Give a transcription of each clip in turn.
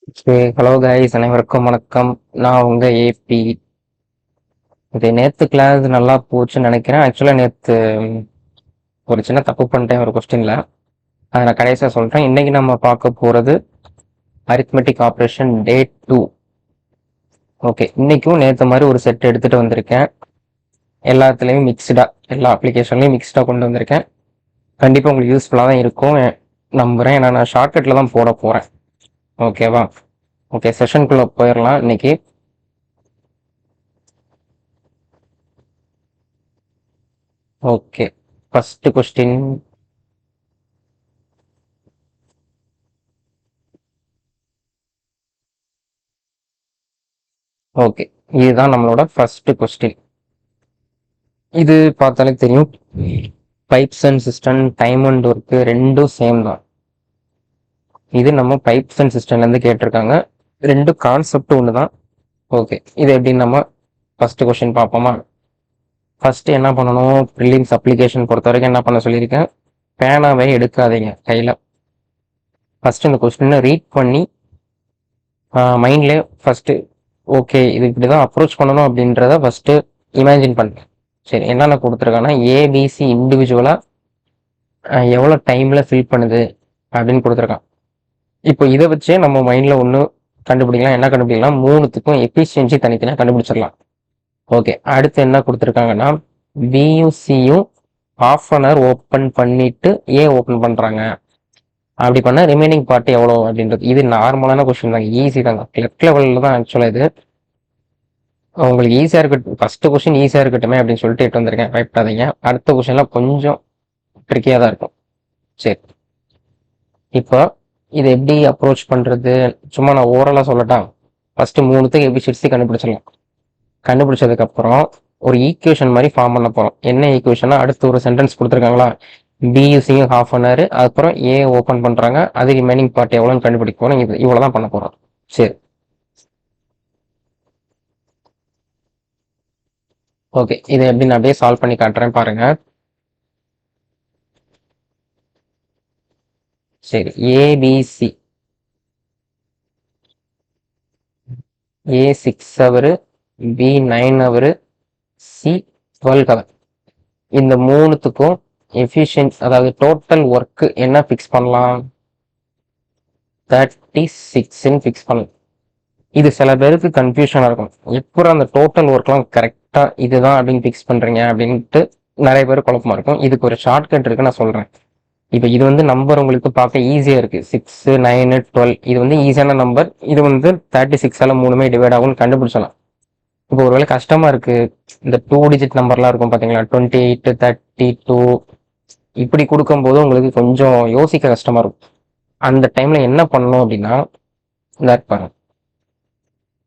Okay, hello guys, அனைவருக்கும் வணக்கம். நான் உங்க ஏபி. இது நேத்து கிளாஸ் நல்லா போச்சுன்னு நினைக்கிறேன். ஆக்சுவலா நேத்து ஒரு சின்ன தப்பு பண்ணிட்டேன் ஒரு கொஸ்டின்ல. அதை நான் கடைசியா சொல்றேன். இன்னைக்கு நம்ம பார்க்க போறது அரித்மெட்டிக் ஆப்ரேஷன் டே 2. ஓகே, இன்னைக்கும் நேத்து மாதிரி ஒரு செட் எடுத்துட்டு வந்திருக்கேன். எல்லாத்துலயும் மிக்ஸ்டா, எல்லா அப்ளிகேஷன்லயும் மிக்ஸ்டா கொண்டு வந்திருக்கேன். கண்டிப்பா உங்களுக்கு யூஸ்ஃபுல்லா தான் இருக்கும் நம்புறேன். ஏன்னா நான் ஷார்ட்கட்ல தான் போட போறேன். ஓகேவா? ஓகே, செஷனுக்குள்ள போயிடலாம் இன்னைக்கு. Okay, first question. ஓகே, இதுதான் நம்மளோட ஃபர்ஸ்ட் கொஸ்டின். இது பார்த்தாலே தெரியும், pipes and system time and work ரெண்டும் சேம் தான். இது நம்ம பைப்ஸ் அண்ட் சிஸ்டம்ல இருந்து கேட்டிருக்காங்க. ரெண்டு கான்செப்ட் ஒன்று தான். ஓகே, இது எப்படின்னு நம்ம ஃபர்ஸ்ட் கொஸ்டின் பார்ப்போமா? ஃபர்ஸ்ட் என்ன பண்ணணும், ப்ரிலிம்ஸ் அப்ளிகேஷன் பொறுத்த வரைக்கும் என்ன பண்ண சொல்லியிருக்கேன், பேனாவே எடுக்காதீங்க கையில். ஃபர்ஸ்ட் இந்த கொஸ்டினை ரீட் பண்ணி மைண்ட்லேயே ஃபர்ஸ்ட் ஓகே இது இப்படிதான் அப்ரோச் பண்ணணும் அப்படின்றத ஃபர்ஸ்ட் இமேஜின் பண்ணுறேன். சரி, என்னென்ன கொடுத்துருக்காங்கன்னா ஏபிசி இண்டிவிஜுவலா எவ்வளோ டைம்ல ஃபில் பண்ணுது அப்படின்னு கொடுத்துருக்கான். இப்போ இதை வச்சே நம்ம மைண்ட்ல ஒன்று கண்டுபிடிக்கலாம். என்ன கண்டுபிடிக்கலாம், மூணுத்துக்கும் எஃபிஷியன்சி தனித்தனியாக கண்டுபிடிச்சிடலாம். ஓகே, அடுத்து என்ன கொடுத்துருக்காங்கன்னா பியூசியும் ஹாஃப் அன் ஹவர் ஓப்பன் பண்ணிட்டு ஏன் ஓப்பன் பண்றாங்க, அப்படி பண்ண ரிமைனிங் பார்ட் எவ்வளோ அப்படின்றது. இது நார்மலான கொஸ்டின் தாங்க, ஈஸி தாங்க. கிளக் லெவலில் தான் ஆக்சுவலாக இது. உங்களுக்கு ஈஸியாக இருக்கட்டும், ஃபர்ஸ்ட் கொஸ்டின் ஈஸியாக இருக்கட்டுமே அப்படின்னு சொல்லிட்டு எட்டு வந்திருக்கேன். பயப்படாதீங்க, அடுத்த கொஸ்டின்லாம் கொஞ்சம் ட்ரிக்கியாக தான் இருக்கும். சரி, இப்போ இதை எப்படி அப்ரோச் பண்றது, சும்மா நான் ஓரலா சொல்லட்டா. ஃபர்ஸ்ட் மூணுத்துக்கு எஃபிஷியன்சி கண்டுபிடிச்சிடலாம். கண்டுபிடிச்சதுக்கு அப்புறம் ஒரு ஈக்குவேஷன் மாதிரி ஃபார்ம் பண்ண போறோம். என்ன ஈக்குவேஷனா, அடுத்து ஒரு சென்டென்ஸ் கொடுத்துருக்காங்களா, B using half an hour, அதுக்கப்புறம் ஏ ஓப்பன் பண்றாங்க, அது ரிமைனிங் பார்ட் எவ்வளோன்னு கண்டுபிடிக்க போறோம். இது இவ்வளவுதான் பண்ண போறோம். சரி, ஓகே, இதை எப்படி நான் அப்படியே சால்வ் பண்ணி காட்டுறேன் பாருங்க. சரி, ABC, A 6 hour, B 9 hour, C 12 hour. இந்த மூணுத்துக்கும் எஃபிஷியன்சி, அதாவது டோட்டல் ஒர்க் என்ன ஃபிக்ஸ் பண்ணலாம், 36ன்னு ஃபிக்ஸ் பண்ணலாம். இது சில பேருக்கு கன்ஃபியூஷனாக இருக்கும், எப்போ அந்த டோட்டல் ஒர்க்லாம் கரெக்டாக இதுதான் அப்படின்னு ஃபிக்ஸ் பண்ணுறீங்க அப்படின்ட்டு நிறைய பேர் குழப்பமா இருக்கும். இதுக்கு ஒரு ஷார்ட்கட் இருக்கு, நான் சொல்கிறேன். இப்போ இது வந்து நம்பர் உங்களுக்கு பார்க்க ஈஸியாக இருக்குது, 6, 9, 12. இது வந்து ஈஸியான நம்பர். இது வந்து 36ஆல் மூணுமே டிவைட் ஆகும்னு கண்டுபிடிச்சலாம். இப்போ ஒருவேளை கஷ்டமாக இருக்குது, இந்த 2 டிஜிட் நம்பர்லாம் இருக்கும் பார்த்தீங்களா, 28, 32, இப்படி கொடுக்கும்போது உங்களுக்கு கொஞ்சம் யோசிக்க கஷ்டமாக இருக்கும். அந்த டைமில் என்ன பண்ணணும் அப்படின்னா, இந்த பாருங்க,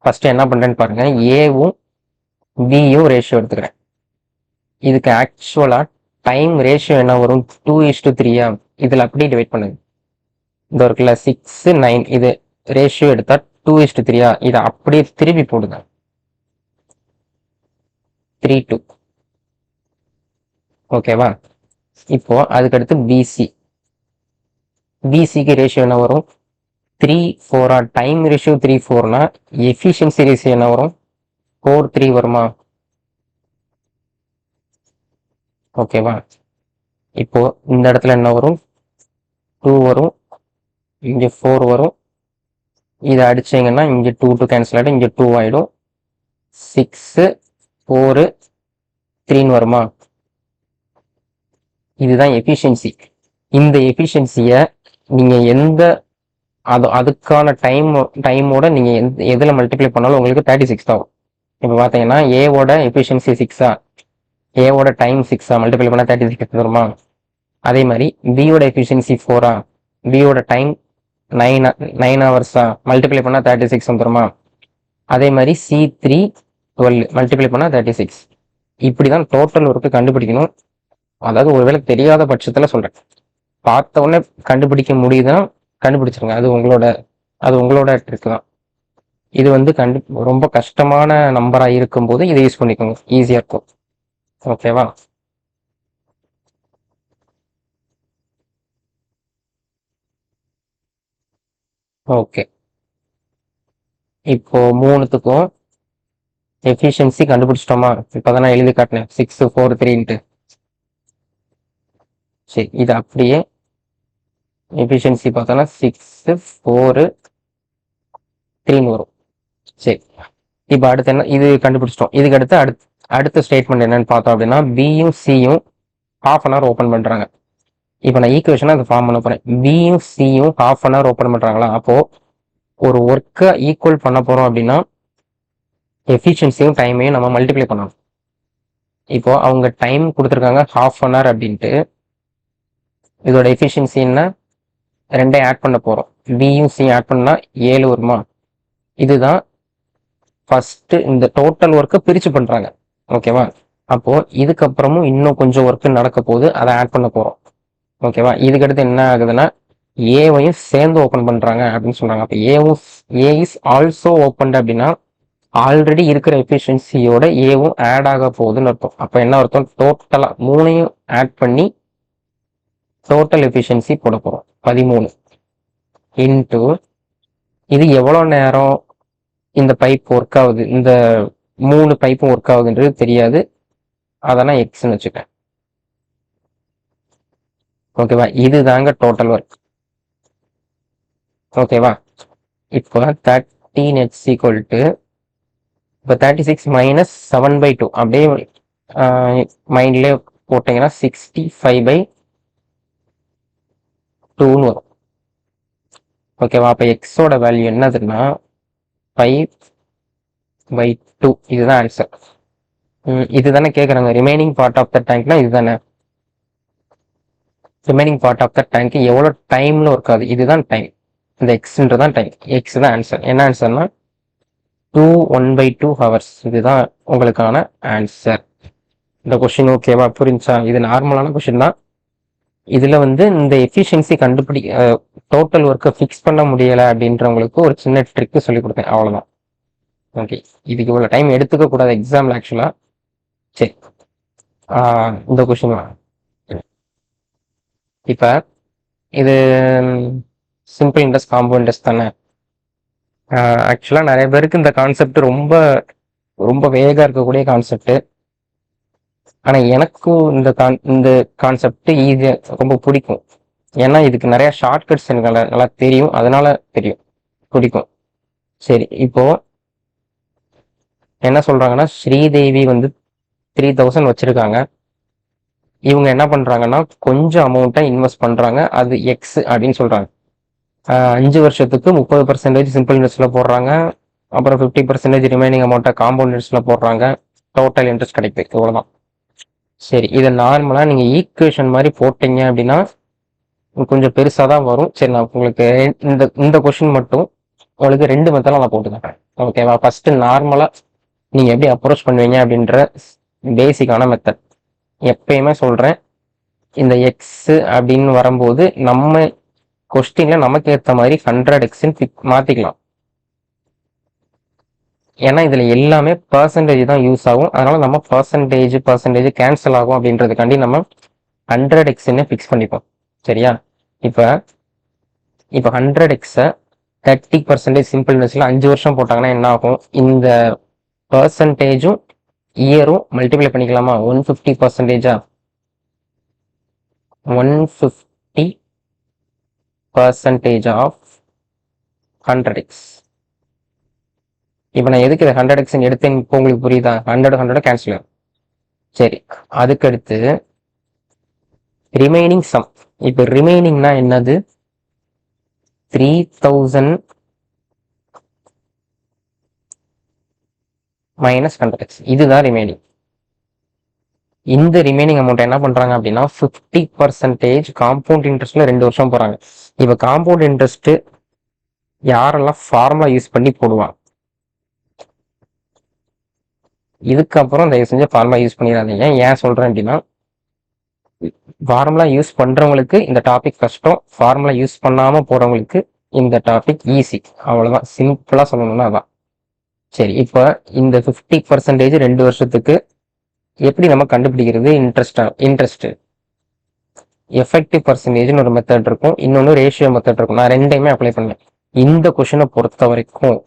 ஃபர்ஸ்ட் என்ன பண்றேன்னு பாருங்க, ஏவும் பியும் ரேஷியோ எடுத்துக்கிறேன். இதுக்கு ஆக்சுவலா டைம் ரேஷியோ என்ன வரும், 2:3. இதுல அப்படியே டிவைட் பண்ணுங்க. இந்த இருக்குல்ல 6, 9, இது ரேஷியோ எடுத்தா 2:3. இதை அப்படியே திருப்பி போடுங்க, 3:2. ஓகேவா? இப்போ அதுக்கடுத்து பிசி. பிசிக்கு ரேஷியோ என்ன வரும், 3:4. டைம் ரேஷியோ 3:4னா எஃபிஷியன்சி ரேஷியோ என்ன வரும், 4:3 வருமா? ஓகேவா? இப்போ இந்த இடத்துல என்ன வரும், 2 வரும், இங்க 4 வரும். இதை அடிச்சீங்கன்னா இங்க 2 கேன்சல் ஆகிடும், இங்க 2 ஆயிடும். 6, 4, 3 வருமா? இதுதான் எஃபிஷியன்சி. இந்த எஃபிஷியன்சியை நீங்க எந்த அதுக்கான டைமோட நீங்க எதுல மல்டிப்ளை பண்ணாலும் உங்களுக்கு 36 ஆகும். இப்போ பாத்தீங்கன்னா ஏவோட எஃபிஷியன்சி 6, ஏவோட டைம் 6 மல்டிப்ளை பண்ணா 36 வருமா? அதே மாதிரி பியோட எஃபிஷியன்சி 4, பியோட டைம் 9 ஹவர்ஸா மல்டிப்ளை பண்ணா 36 வந்துருமா? அதே மாதிரி C3 12 மல்டிப்ளை பண்ணா 36. இப்படிதான் டோட்டல் ஒர்க்கு கண்டுபிடிக்கணும். அதாவது ஒருவேளை தெரியாத பட்சத்துல சொல்றேன், பார்த்த உடனே கண்டுபிடிக்க முடியுதுன்னா கண்டுபிடிச்சிருங்க, அது உங்களோட ட்ரிக் தான். இது வந்து ரொம்ப கஷ்டமான நம்பரா இருக்கும் போது இதை யூஸ் பண்ணிக்கோங்க, ஈஸியா இருக்கும். ஓகேவா? ஓகே, இப்போ மூணுத்துக்கும் எஃபிஷியன்சி கண்டுபிடிச்சிட்டோமா? இப்பதான் நான் எழுதி காட்டினேன் 643. சரி, இது அப்படியே எஃபிஷியன்சி பார்த்தோன்னா 643 வரும். சரி, இப்போ அடுத்து என்ன, இது கண்டுபிடிச்சிட்டோம். இதுக்கு அடுத்து அடுத்த ஸ்டேட்மெண்ட் என்னன்னு பார்த்தோம் அப்படின்னா, பியும் சியும் ஹாஃப் அன் ஹவர் ஓப்பன் பண்றாங்க. இப்போ நான் ஈக்குவேஷனை அதை ஃபார்ம் பண்ண போறேன். பியும் சியும் ஹாஃப் அன் ஹவர் ஓப்பன் பண்றாங்களா, அப்போ ஒரு ஒர்க்கை ஈக்குவல் பண்ண போறோம் அப்படின்னா எஃபிஷியன்சியும் டைமையும் நம்ம மல்டிப்ளை பண்ணணும். இப்போ அவங்க டைம் கொடுத்துருக்காங்க ஹாஃப் அன் ஹவர் அப்படின்ட்டு, இதோட எஃபிஷியன்சி என்ன, ரெண்டையும் ஆட் பண்ண போறோம். பியும் சியும் ஆட் பண்ணா 7 வருமா? இதுதான் ஃபர்ஸ்ட் இந்த டோட்டல் ஒர்க்கை பிரிச்சு பண்றாங்க. ஓகேவா? அப்போ இதுக்கப்புறமும் இன்னும் கொஞ்சம் ஒர்க் நடக்க போகுது, அதை ஆட் பண்ண போறோம். ஓகேவா? இதுக்கடுத்து என்ன ஆகுதுன்னா ஏவையும் சேர்ந்து ஓப்பன் பண்றாங்க அப்படின்னு சொல்றாங்க. அப்போ ஏ இஸ் ஆல்சோ ஓப்பன் அப்படின்னா ஆல்ரெடி இருக்கிற எஃபிஷியன்சியோட ஏவும் ஆட் ஆக போகுதுன்னு அர்த்தம். அப்போ என்ன அர்த்தம், டோட்டலா மூணையும் ஆட் பண்ணி டோட்டல் எஃபிஷியன்சி போட போறோம் 13 இன்டு இது எவ்வளோ நேரம் இந்த பைப் ஒர்க் ஆகுது, இந்த 3 பைப்பும் ஒர்க் ஆகுதுன்றது தெரியாது, அதெல்லாம் எக்ஸ்ன்னு வச்சுக்கேன். ஓகேவா? இதுதாங்க டோட்டல் ஒர்க். ஓகேவா? இப்போ 13 எக்ஸ் ஈக்குவல் டு, இப்போ 36 மைனஸ் 7/2 அப்படியே மைண்ட்லேயே போட்டிங்கன்னா 65/2ன்னு வரும். ஓகேவா? அப்போ எக்ஸோட வேல்யூ என்னதுன்னா 5/2. இதுதான் ஆன்சர். இதுதானே கேட்குறாங்க, ரிமைனிங் பார்ட் ஆஃப் த டேங்க்னா இதுதானே. Remaining part of the tank எவ்வளோ டைம்ல ஒர்க் ஆகுது, இதுதான் டைம். இந்த எக்ஸ்ன்றதான் டைம், எக்ஸ் தான் ஆன்சர். என்ன ஆன்சர்னா 1/2 ஹவர்ஸ். இதுதான் உங்களுக்கான ஆன்சர். இந்த கொஸ்டின் ஓகேவா, புரிஞ்சா? இது நார்மலான கொஸ்டின் தான். இதுல வந்து இந்த எஃபிஷியன்சி டோட்டல் ஒர்க்கை ஃபிக்ஸ் பண்ண முடியலை அப்படின்றவங்களுக்கு ஒரு சின்ன ட்ரிக்கு சொல்லி கொடுத்தேன், அவ்வளோதான். ஓகே, இதுக்கு இவ்வளோ டைம் எடுத்துக்க கூடாது எக்ஸாம்ல ஆக்சுவலா. சரி, இந்த கொஸ்டின் இப்ப இது சிம்பிள் இன்ட்ரெஸ்ட் காம்பவுண்ட் இன்ட்ரெஸ்ட் தானே. ஆக்சுவலா நிறைய பேருக்கு இந்த கான்செப்ட் ரொம்ப ரொம்ப வேகா இருக்கக்கூடிய கான்செப்ட். ஆனா எனக்கும் இந்த கான்செப்ட் ஈஸியா ரொம்ப பிடிக்கும். ஏன்னா இதுக்கு நிறைய ஷார்ட்கட்ஸ் எனக்கு நல்லா தெரியும், அதனால தெரியும், பிடிக்கும். சரி, இப்போ என்ன சொல்றாங்கன்னா, ஸ்ரீதேவி வந்து 3000 வச்சிருக்காங்க. இவங்க என்ன பண்றாங்கன்னா கொஞ்சம் அமௌண்ட்டை இன்வெஸ்ட் பண்றாங்க, அது எக்ஸ் அப்படின்னு சொல்றாங்க. 5 வருஷத்துக்கு 30% சிம்பிள் இன்ட்ரெஸ்ட்ல போடுறாங்க, அப்புறம் 50% ரிமைனிங் அமௌண்ட்டை காம்பவுண்ட் இன்ட்ரெஸ்ட்ல போடுறாங்க, டோட்டல் இன்ட்ரெஸ்ட் கிடைக்குது, இவ்வளவுதான். சரி, இதை நார்மலா நீங்க ஈக்குவேஷன் மாதிரி போட்டீங்க அப்படின்னா கொஞ்சம் பெருசா தான் வரும். சரி, நான் உங்களுக்கு இந்த கொஸ்டின் மட்டும் உங்களுக்கு 2 மெத்தட்ல நான் போட்டு தரேன். ஓகேவா? ஃபர்ஸ்ட் நார்மலா நீங்க எப்படி அப்ரோச் பண்ணுவீங்க அப்படின்ற பேசிக்கான மெத்தட். எப்பயுமே சொல்றேன், இந்த எக்ஸ் அப்படின்னு வரும்போது நம்ம கொஸ்டின்ல நமக்கு ஏற்ற மாதிரி 100x மாத்திக்கலாம். ஏன்னா இதுல எல்லாமே பர்சன்டேஜ் தான் யூஸ் ஆகும், அதனால நம்ம பர்சன்டேஜ் கேன்சல் ஆகும் அப்படின்றதுக்காண்டி நம்ம 100x ஃபிக்ஸ் பண்ணிப்போம். சரியா? இப்ப 100x 30% சிம்பிள் இன்ட்ரெஸ்ட்ல 5 வருஷம் போட்டாங்கன்னா என்ன ஆகும், இந்த பர்சன்டேஜும் இயரும் மல்டிப்ளை பண்ணிக்கலாமா? 150%, 150% ஆஃப் 100x. இப்போ நான் எதுக்கு இதை 100x எடுத்தேன் இப்போ உங்களுக்கு புரியுதா? 100 கேன்சல் ஆகும். சரி, அதுக்கடுத்து ரிமைனிங் சம். இப்போ ரிமைனிங்னா என்னது, 3000 மைனஸ் 100x, இதுதான் ரிமைனிங். இந்த ரிமைனிங் அமௌண்ட் என்ன பண்றாங்க அப்படின்னா 50% காம்பவுண்ட் இன்ட்ரெஸ்ட்ல 2 வருஷம் போறாங்க. இப்ப காம்பவுண்ட் இன்ட்ரெஸ்ட் யாரெல்லாம் ஃபார்முலா யூஸ் பண்ணி போடுவாங்க, இதுக்கப்புறம் தயவு செஞ்ச ஃபார்முலா யூஸ் பண்ணிடாதீங்க. ஏன் சொல்றேன் அப்படின்னா, ஃபார்முலா யூஸ் பண்றவங்களுக்கு இந்த டாபிக் கஷ்டம், ஃபார்முலா யூஸ் பண்ணாம போறவங்களுக்கு இந்த டாபிக் ஈஸி, அவ்வளவுதான். சிம்பிளா சொல்லணும்னா அதான். சரி, இப்போ இந்த 50% 2 வருஷத்துக்கு எப்படி நம்ம கண்டுபிடிக்கிறது? இன்ட்ரெஸ்ட் எஃபெக்டிவ் பர்சன்டேஜ்னு ஒரு மெத்தட் இருக்கும், இன்னொன்று ரேஷியோ மெத்தட் இருக்கும். நான் ரெண்டையுமே அப்ளை பண்ணேன். இந்த கொஸ்டினை பொறுத்த வரைக்கும்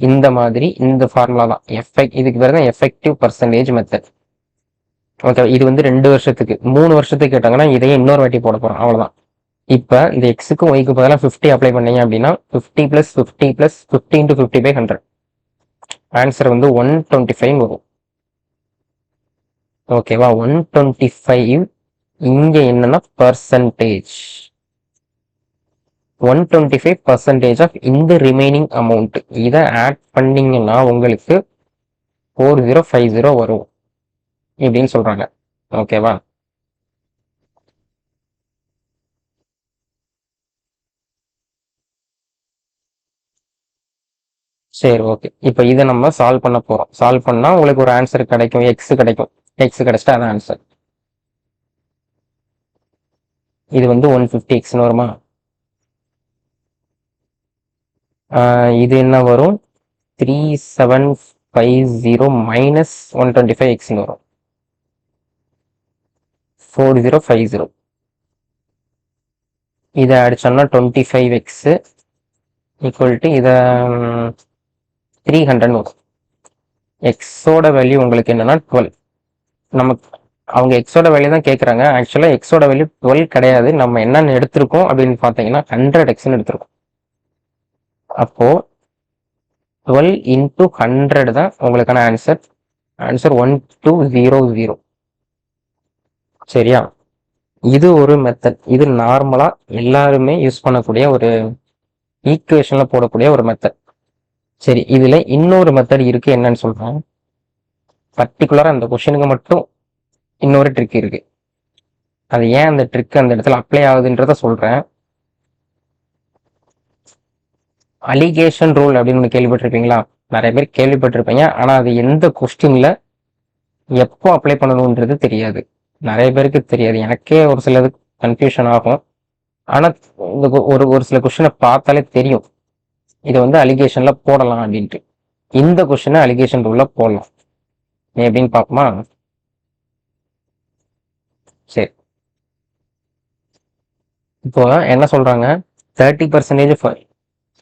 இந்த மாதிரி இந்த ஃபார்முலா தான் இதுக்கு பேர் தான் எஃபெக்டிவ் பர்சன்டேஜ் மெத்தட். ஓகே, இது வந்து 2 வருஷத்துக்கு. 3 வருஷத்துக்கு கேட்டாங்கன்னா இதையே இன்னொரு வாட்டி போட போறோம், அவ்வளவுதான். இப்ப இந்த எக்ஸுக்கும் ஒய்க்கு பதிலாக 50 அப்ளை பண்ணீங்க அப்படின்னா 50 plus 50 plus 50 into 50 by 100, answer வந்து 125 வரும். ஓகேவா? 125 இங்க என்னன்னா பர்சன்டேஜ். 125% ஆஃப் இந்த ரிமைனிங் அமௌண்ட். இதை ஆட் பண்ணீங்கன்னா உங்களுக்கு 4050 வரும் இப்படின்னு சொல்றாங்க. ஓகேவா? சரி, ஓகே. இப்போ இதை நம்ம சால்வ் பண்ண போறோம். சால்வ் பண்ணா உங்களுக்கு ஒரு ஆன்சர் கிடைக்கும், எக்ஸ் கிடைக்கும். எக்ஸ் கிடைச்சிட்டா அதான் ஆன்சர். இது வந்து 150 எக்ஸ்னு வருமா? இது என்ன வரும்? 3750 மைனஸ் 125 எக்ஸ்னு வரும். 4050. இதை அடிச்சோம்னா 25x ஈக்குவல் டு இதை 300 வரும். எக்ஸோட வேல்யூ உங்களுக்கு என்னன்னா 12. நமக்கு அவங்க எக்ஸோட வேல்யூ தான் கேட்குறாங்க. ஆக்சுவலாக எக்ஸோட வேல்யூ 12 கிடையாது. நம்ம என்னென்னு எடுத்திருக்கோம் அப்படின்னு பார்த்தீங்கன்னா 100x எடுத்திருக்கோம். அப்போ 12 இன்டூ 100 தான் உங்களுக்கான ஆன்சர். ஆன்சர் 1200. சரியா? இது ஒரு மெத்தட். இது நார்மலா எல்லாருமே யூஸ் பண்ணக்கூடிய ஒரு ஈக்குவேஷன்ல போடக்கூடிய ஒரு மெத்தட். சரி, இதுல இன்னொரு மெத்தட் இருக்கு. என்னன்னு சொல்றேன். பர்டிகுலரா அந்த கொஸ்டினுக்கு மட்டும் இன்னொரு ட்ரிக் இருக்கு. அது ஏன் அந்த ட்ரிக் அந்த இடத்துல அப்ளை ஆகுதுன்றத சொல்றேன். அலிகேஷன் ரூல் அப்படின்னு கேள்விப்பட்டிருப்பீங்களா? நிறைய பேர் கேள்விப்பட்டிருப்பீங்க. ஆனா அது எந்த கொஸ்டின்ல எப்போ அப்ளை பண்ணணும்ன்றது தெரியாது. நிறைய பேருக்கு தெரியாது. எனக்கே ஒரு சிலது கன்ஃபியூஷன் ஆகும். ஆனா ஒரு ஒரு சில கொஸ்டினை பார்த்தாலே தெரியும் இதை வந்து அலிகேஷன்ல போடலாம் அப்படின்ட்டு. இந்த கொஸ்டினை அலிகேஷன் ரூல்ல போடலாம். நீ எப்படின்னு பார்ப்போமா? சரி, இப்போ என்ன சொல்றாங்க? 30%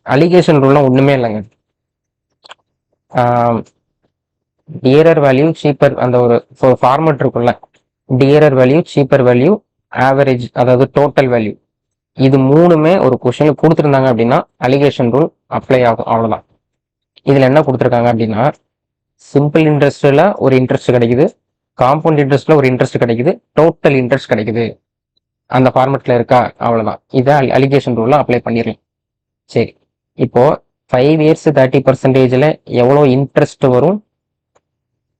அலிகேஷன் ரூல்னா ஒண்ணுமே இல்லைங்க. டியரர் வேல்யூ சீப்பர், அந்த ஒரு ஃபார்மட் இருக்குல்ல, dearer value cheaper value average, அதாவது டோட்டல் வேல்யூ. இது மூணுமே ஒரு கொஸ்டின்ல கொடுத்துருந்தாங்க அப்படின்னா அலிகேஷன் ரூல் அப்ளை ஆகும், அவ்வளவுதான். இதுல என்ன கொடுத்துருக்காங்க அப்படின்னா சிம்பிள் இன்ட்ரெஸ்ட்ல ஒரு இன்ட்ரெஸ்ட் கிடைக்குது, காம்பவுண்ட் இன்ட்ரெஸ்ட்ல ஒரு இன்ட்ரெஸ்ட் கிடைக்குது, டோட்டல் இன்ட்ரெஸ்ட் கிடைக்குது. அந்த ஃபார்மெட்ல இருக்கா? அவ்வளவுதான். இதை அலிகேஷன் ரூல்ல அப்ளை பண்ணிடலாம். சரி, இப்போ 5 இயர்ஸ் 30%ல எவ்வளோ இன்ட்ரெஸ்ட் வரும்?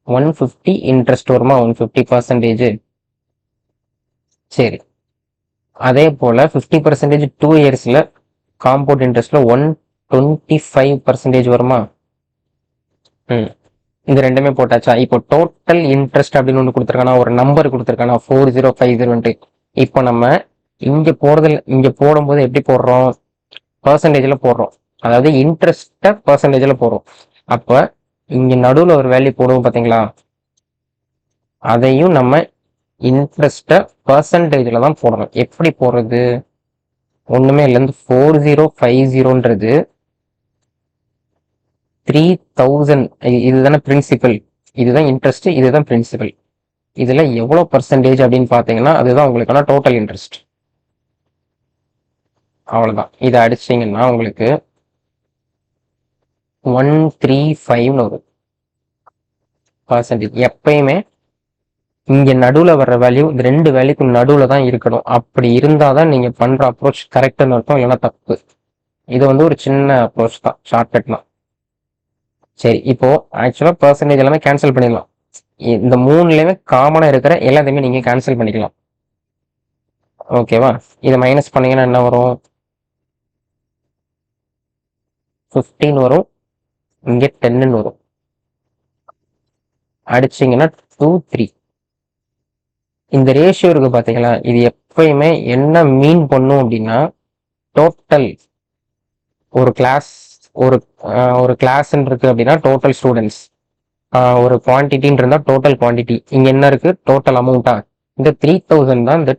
150 இன்ட்ரெஸ்ட் வருமா? 150%. சரி, அதே போல 50% 2 இயர்ஸ்ல காம்பவுண்ட் இன்ட்ரெஸ்ட்ல 125% வருமா? இந்த ரெண்டுமே போட்டாச்சா? இப்போ டோட்டல் இன்ட்ரெஸ்ட் அப்படின்னு ஒன்று கொடுத்துருக்கானா, ஒரு நம்பர் கொடுத்துருக்கானா 4050. இப்போ நம்ம இங்க போடும்போது எப்படி போடுறோம்? பர்சன்டேஜ்ல போடுறோம். அதாவது இன்ட்ரெஸ்ட பர்சன்டேஜ்ல போடுறோம். அப்ப இங்க நடுவில் ஒரு வேல்யூ போடுவோம் பாத்தீங்களா? அதையும் நம்ம இன்ட்ரெஸ்ட பர்சன்டேஜ்ல தான் போடணும். எப்படி போடுறது? ஒண்ணுமே இல்லை. 4050ன்றது 3000. இதுதானே பிரின்சிபல், இதுதான் இன்ட்ரெஸ்ட், இதுதான் பிரின்சிபல். இதுல எவ்வளவு பர்சன்டேஜ் அப்படின்னு பாத்தீங்கன்னா அதுதான் உங்களுக்கான டோட்டல் இன்ட்ரெஸ்ட். அவ்வளவுதான். இதை அடிச்சீங்கன்னா உங்களுக்கு 135 வரும் பர்சன்டேஜ். எப்பயுமே இங்க நடுவுல வர்ற வேல்யூ இந்த ரெண்டு வேல்யூக்கு நடுவுல தான் இருக்கணும். அப்படி இருந்தாதான் நீங்க பண்ற அப்ரோச் கரெக்ட்னு அர்த்தம், இல்லைன்னா தப்பு. இது வந்து ஒரு சின்ன அப்ரோச் தான், ஷார்ட்கட் தான். சரி, இப்போ ஆக்சுவலா பர்சன்டேஜ் எல்லாமே கேன்சல் பண்ணிடலாம். இந்த மூணுலயுமே காமனா இருக்கிற எல்லாத்தையுமே நீங்க கேன்சல் பண்ணிக்கலாம். ஓகேவா? இதை மைனஸ் பண்ணீங்கன்னா என்ன வரும்? 15 வரும். இங்க 10 வரும். அடிச்சீங்கன்னா 2 3. இந்த ரேஷியோ இருக்கு பாத்தீங்களா? இது எப்பயுமே என்ன மீன் பண்ணும் அப்படின்னா டோட்டல் ஒரு கிளாஸ், ஒரு கிளாஸ் இருக்கு அப்படின்னா டோட்டல் ஸ்டூடெண்ட்ஸ், ஒரு குவான்டிட்டின்னு இருந்தா டோட்டல் குவான்டிட்டி. இங்க என்ன இருக்கு? டோட்டல் அமௌண்டா? இந்த 3000 தான் இந்த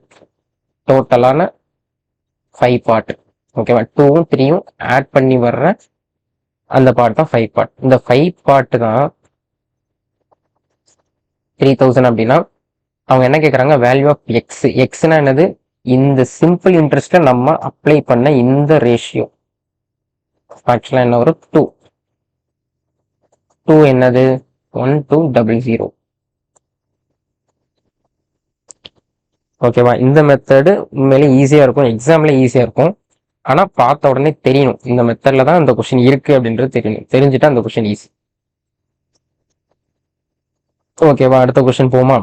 டோட்டலான 5 பார்ட். ஓகேவா? 2ம் 3யும் ஆட் பண்ணி வர்ற அந்த பார்ட் தான் 5 பார்ட். இந்த 5 பார்ட் தான் 3000 அப்படின்னா அவங்க என்ன கேட்குறாங்க, வேல்யூ ஆஃப் எக்ஸ். எக்ஸ்னா என்னது, இந்த சிம்பிள் இன்ட்ரெஸ்ட்டை நம்ம அப்ளை பண்ண இந்த ரேஷியோ ஆக்சுவலாக என்ன வரும், 2. 2 என்னது, 1200. ஓகேவா? இந்த மெத்தடு உண்மையிலே ஈஸியாக இருக்கும், எக்ஸாமில் ஈஸியாக இருக்கும். ஆனால் பார்த்த உடனே தெரியணும் இந்த மெத்தடில் தான் இந்த கொஷின் இருக்குது அப்படின்றது தெரியணும். தெரிஞ்சுட்டா அந்த கொஷின் ஈஸி. ஓகேவா? அடுத்த கொஷின் போமா?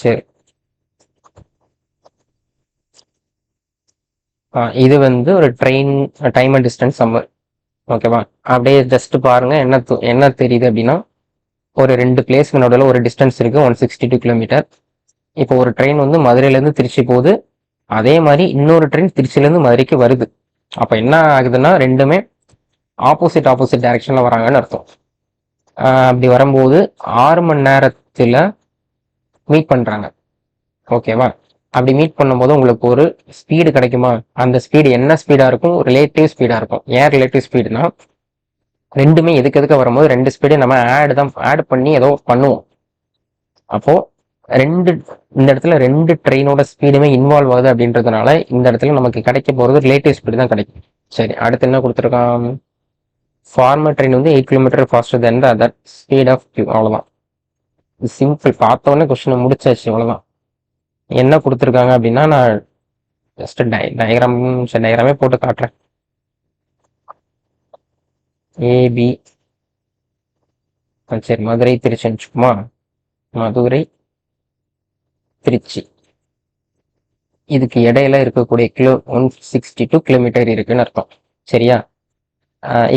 சரி, இது வந்து ஒரு train time and distance summer. ஓகேவா? அப்படியே ஜஸ்ட் பாருங்க என்ன தெரியுது அப்படின்னா, ஒரு 2 பிளேஸ்க்கு நடுவில் ஒரு டிஸ்டன்ஸ் இருக்கு, 162 கிலோமீட்டர். இப்போ ஒரு ட்ரெயின் வந்து மதுரையிலேருந்து திருச்சி போகுது, அதே மாதிரி இன்னொரு ட்ரெயின் திருச்சியிலேருந்து மதுரைக்கு வருது. அப்போ என்ன ஆகுதுன்னா, ரெண்டுமே ஆப்போசிட் டைரக்ஷனில் வராங்கன்னு அர்த்தம். அப்படி வரும்போது 6 மணி நேரத்தில் மீட் பண்ணுறாங்க. ஓகேவா? அப்படி மீட் பண்ணும்போது உங்களுக்கு ஒரு ஸ்பீடு கிடைக்குமா? அந்த ஸ்பீடு என்ன ஸ்பீடாக இருக்கும், ரிலேட்டிவ் ஸ்பீடாக இருக்கும். ஏன் ரிலேட்டிவ் ஸ்பீடுனா, ரெண்டுமே எதுக்கு வரும்போது 2 ஸ்பீடு நம்ம ஆட் பண்ணி ஏதோ பண்ணுவோம். அப்போ இந்த இடத்துல 2 ட்ரெயினோட ஸ்பீடுமே இன்வால்வ் ஆகுது அப்படின்றதுனால இந்த இடத்துல நமக்கு கிடைக்க போகிறது ரிலேட்டிவ் ஸ்பீடு தான் கிடைக்கும். சரி, அடுத்து என்ன கொடுத்துருக்கான், ஃபார்மர் ட்ரெயின் வந்து 8 kilometre faster then the other speed of Q. அவ்வளோதான், சிம்பிள். பார்த்த உடனே கொஸ்டினை முடிச்சாச்சு, அவ்வளோதான். என்ன கொடுத்துருக்காங்க அப்படின்னா, நான் ஜஸ்ட் டயக்ராமே போட்டு காட்டுறேன். ஏபி, சரி, மதுரை திருச்சி வச்சுக்குமா, மதுரை திருச்சி. இதுக்கு இடையில இருக்கக்கூடிய 162 கிலோமீட்டர் இருக்குன்னு அர்த்தம். சரியா?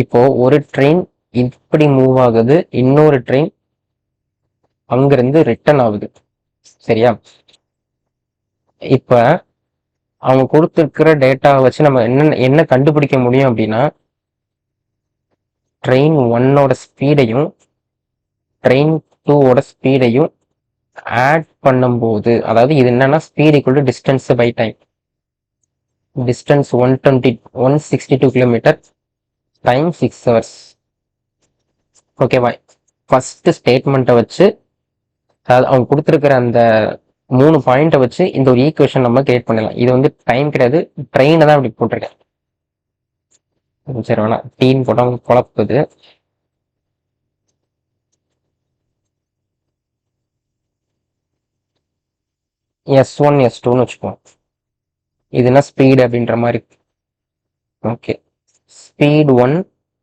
இப்போ ஒரு ட்ரெயின் இப்படி மூவ் ஆகுது, இன்னொரு ட்ரெயின் அங்கிருந்து ரிட்டர்ன் ஆகுது. சரியா? இப்ப அவங்க கொடுத்துருக்கிற டேட்டாவை வச்சு நம்ம என்ன கண்டுபிடிக்க முடியும் அப்படின்னா, ட்ரெயின் 1ஓட ஸ்பீடையும் ட்ரெயின் 2ஓட ஸ்பீடையும் ஆட் பண்ணும்போது, அதாவது இது என்னன்னா, speed equal to distance by time. Distance 162 kilometre time 6 hours. ஓகேவா? ஃபர்ஸ்ட் ஸ்டேட்மெண்ட்டை வச்சு, அதாவது அவங்க கொடுத்துருக்கிற அந்த 3 பாயிண்ட்டை வச்சு இந்த ஒரு ஈக்குவேஷன் நம்ம கிரியேட் பண்ணலாம். இது வந்து டைம் கிடையாது, ட்ரெயினை தான் இப்படி போட்டிருக்கேன். சரி, வேணா டீன் போட்டவங்க குழப்புது. S1 S2ன்னு வச்சுப்போம். இதுனா ஸ்பீடு அப்படின்ற மாதிரி. ஓகே, ஸ்பீடு 1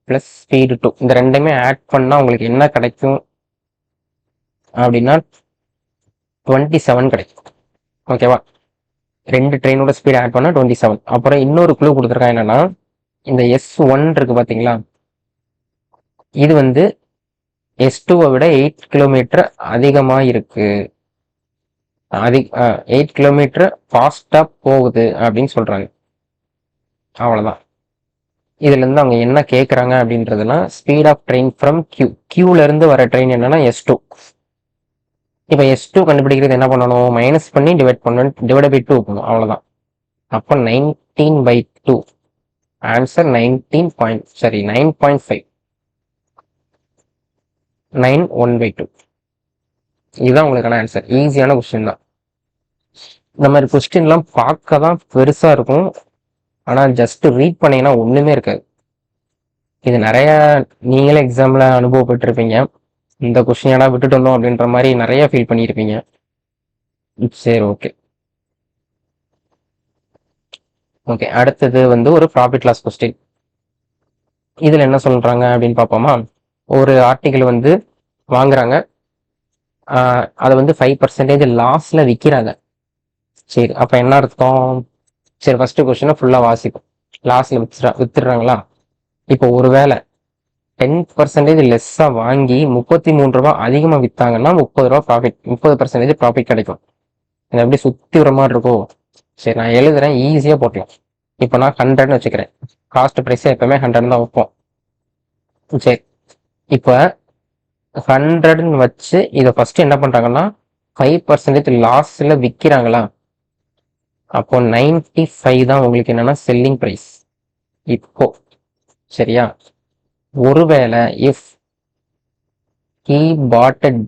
+ ஸ்பீடு 2 இந்த ரெண்டுமே ஆட் பண்ணால் உங்களுக்கு என்ன கிடைக்கும் அப்படின்னா 27 கிடைக்கும். ஓகேவா? 2 ட்ரெயினோட ஸ்பீடு ஆட் பண்ணால் 27. அப்புறம் இன்னொரு குழு கொடுத்துருக்காங்க, என்னன்னா இந்த S1 இருக்கு பார்த்தீங்களா, இது வந்து S2வை விட 8 கிலோமீட்டர் அதிகமாக இருக்கு, 8 கிலோமீட்டர் ஃபாஸ்டா போகுது அப்படின்னு சொல்றாங்க. அவ்வளவுதான். இதுல இருந்து அவங்க என்ன கேட்கறாங்க அப்படின்றதுனா, ஸ்பீட் ஆஃப் ட்ரெயின் ஃப்ரம் கியூல இருந்து வர ட்ரெயின் என்னன்னா S2. இப்ப S2 கண்டுபிடிக்கிறது என்ன பண்ணணும், மைனஸ் பண்ணி டிவைட் பை 2 பண்ணணும், அவ்வளவுதான். அப்போ 19/2 ஆன்சர் 9.5 9/1/2. இதுதான் உங்களுக்கான ஆன்சர். ஈஸியான கொஸ்டின் தான். இந்த மாதிரி கொஸ்டின்லாம் பார்க்க தான் பெருசா இருக்கும், ஆனால் ஜஸ்ட் ரீட் பண்ணீங்கன்னா ஒன்றுமே இருக்காது. இது நிறைய நீங்களே எக்ஸாமில் அனுபவப்பட்டிருப்பீங்க. இந்த கொஸ்டின் ஏன்னா விட்டுட்டு வந்தோம் அப்படின்ற மாதிரி நிறைய ஃபீல் பண்ணியிருப்பீங்க. சரி, ஓகே ஓகே. அடுத்தது வந்து ஒரு ப்ராஃபிட் லாஸ் கொஸ்டின். இதில் என்ன சொல்கிறாங்க அப்படின்னு பார்ப்போமா. ஒரு ஆர்டிகிள் வந்து வாங்குறாங்க, அதை வந்து 5% லாஸில் விற்கிறாங்க. சரி, அப்போ என்ன அர்த்தம்? சரி, ஃபர்ஸ்ட் கொஸ்டினை ஃபுல்லாக வாசிக்கும். லாஸில் வித்துடுறாங்களா? இப்போ ஒருவேளை 10% லெஸ்ஸாக வாங்கி 33 ரூபா அதிகமாக விற்றாங்கன்னா 30 ரூபா ப்ராஃபிட், 30% ப்ராஃபிட் கிடைக்கும். இது எப்படி சுற்றி வர மாதிரி இருக்கும். சரி, நான் எழுதுறேன், ஈஸியாக போட்டலாம். இப்போ நான் 100ன்னு வச்சுக்கிறேன். காஸ்ட் ப்ரைஸை எப்பவுமே 100 தான் வைப்போம். சரி, இப்போ 100ன்னு வச்சு இதை ஃபர்ஸ்ட் என்ன பண்ணுறாங்கன்னா 5% லாஸில் விற்கிறாங்களா? அப்போ 95 தான் உங்களுக்கு என்னன்னா செல்லிங் ப்ரைஸ். இப்போ சரியா? ஒருவேளை if he bought it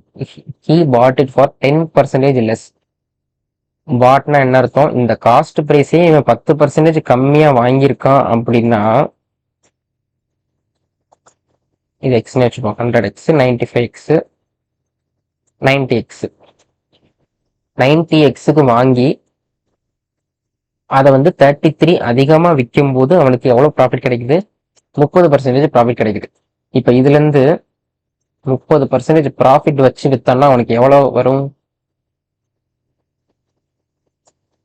he bought it for 10% less. Patna என்ன அர்த்தம்? இந்த காஸ்ட் பிரைஸே இவன் 10% கம்மியா வாங்கியிருக்கான் அப்படின்னா இது எக்ஸ்னு வச்சுப்போம். 100x 95x 90x 90xக்கு வாங்கி அதை வந்து 33 அதிகமா விற்கும் போது அவனுக்கு எவ்வளவு ப்ராஃபிட் கிடைக்குது? 30% ப்ராஃபிட் கிடைக்குது. இப்ப இதுல இருந்து 30% ப்ராஃபிட் வச்சு வித்தான்னா அவனுக்கு எவ்வளவு வரும்?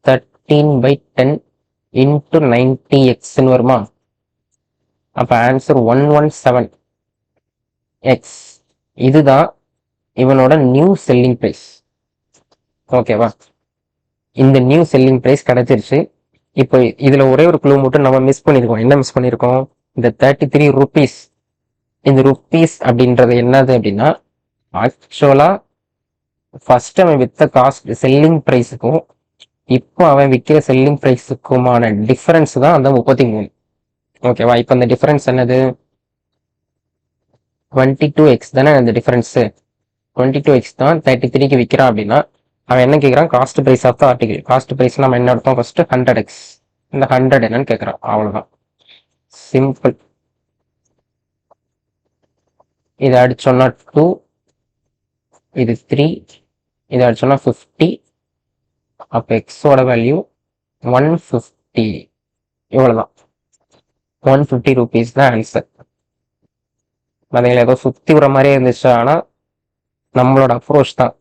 13/10 into 90x வருமா? அப்ப ஆன்சர் 117x. இதுதான் இவனோட நியூ செல்லிங் பிரைஸ். ஓகேவா? இந்த நியூ செல்லிங் பிரைஸ் கிடைச்சிருச்சு. இப்போ இதுல ஒரே ஒரு க்ளூ மட்டும் நம்ம மிஸ் பண்ணிருக்கோம். என்ன மிஸ் பண்ணிருக்கோம்? இந்த 33 rupees. இந்த ருப்பீஸ் அப்படின்றது என்னது அப்படின்னா ஆக்சுவலா ஃபர்ஸ்ட் அவன் வித்த காஸ்ட் செல்லிங் பிரைஸுக்கும் இப்போ அவன் விற்கிற செல்லிங் பிரைஸுக்குமான டிஃபரன்ஸ் தான் அந்த 33. ஓகேவா? இப்போ அந்த டிஃபரன்ஸ் என்னது? 22x தானே அந்த டிஃபரன்ஸ். 22x தான் 33க்கு விற்கிறான் அப்படின்னா அவன் என்ன கேட்குறான்? Cost price of the article. Cost price நம்ம என்ன அர்த்தம்? First 100x. இந்த 100 என்னன்னு கேட்குறான். அவ்வளவுதான், சிம்பிள். இதை அடிச்சோன்னா 2, இது 3, இதை அடிச்சோன்னா 50. அப்போ எக்ஸோட வேல்யூ 150. இவ்வளவுதான், 150 rupees தான் ஆன்சர். அதுல ஏதோ சுத்தி விடுற மாதிரியே இருந்துச்சு, ஆனா நம்மளோட அப்ரோச் தான்,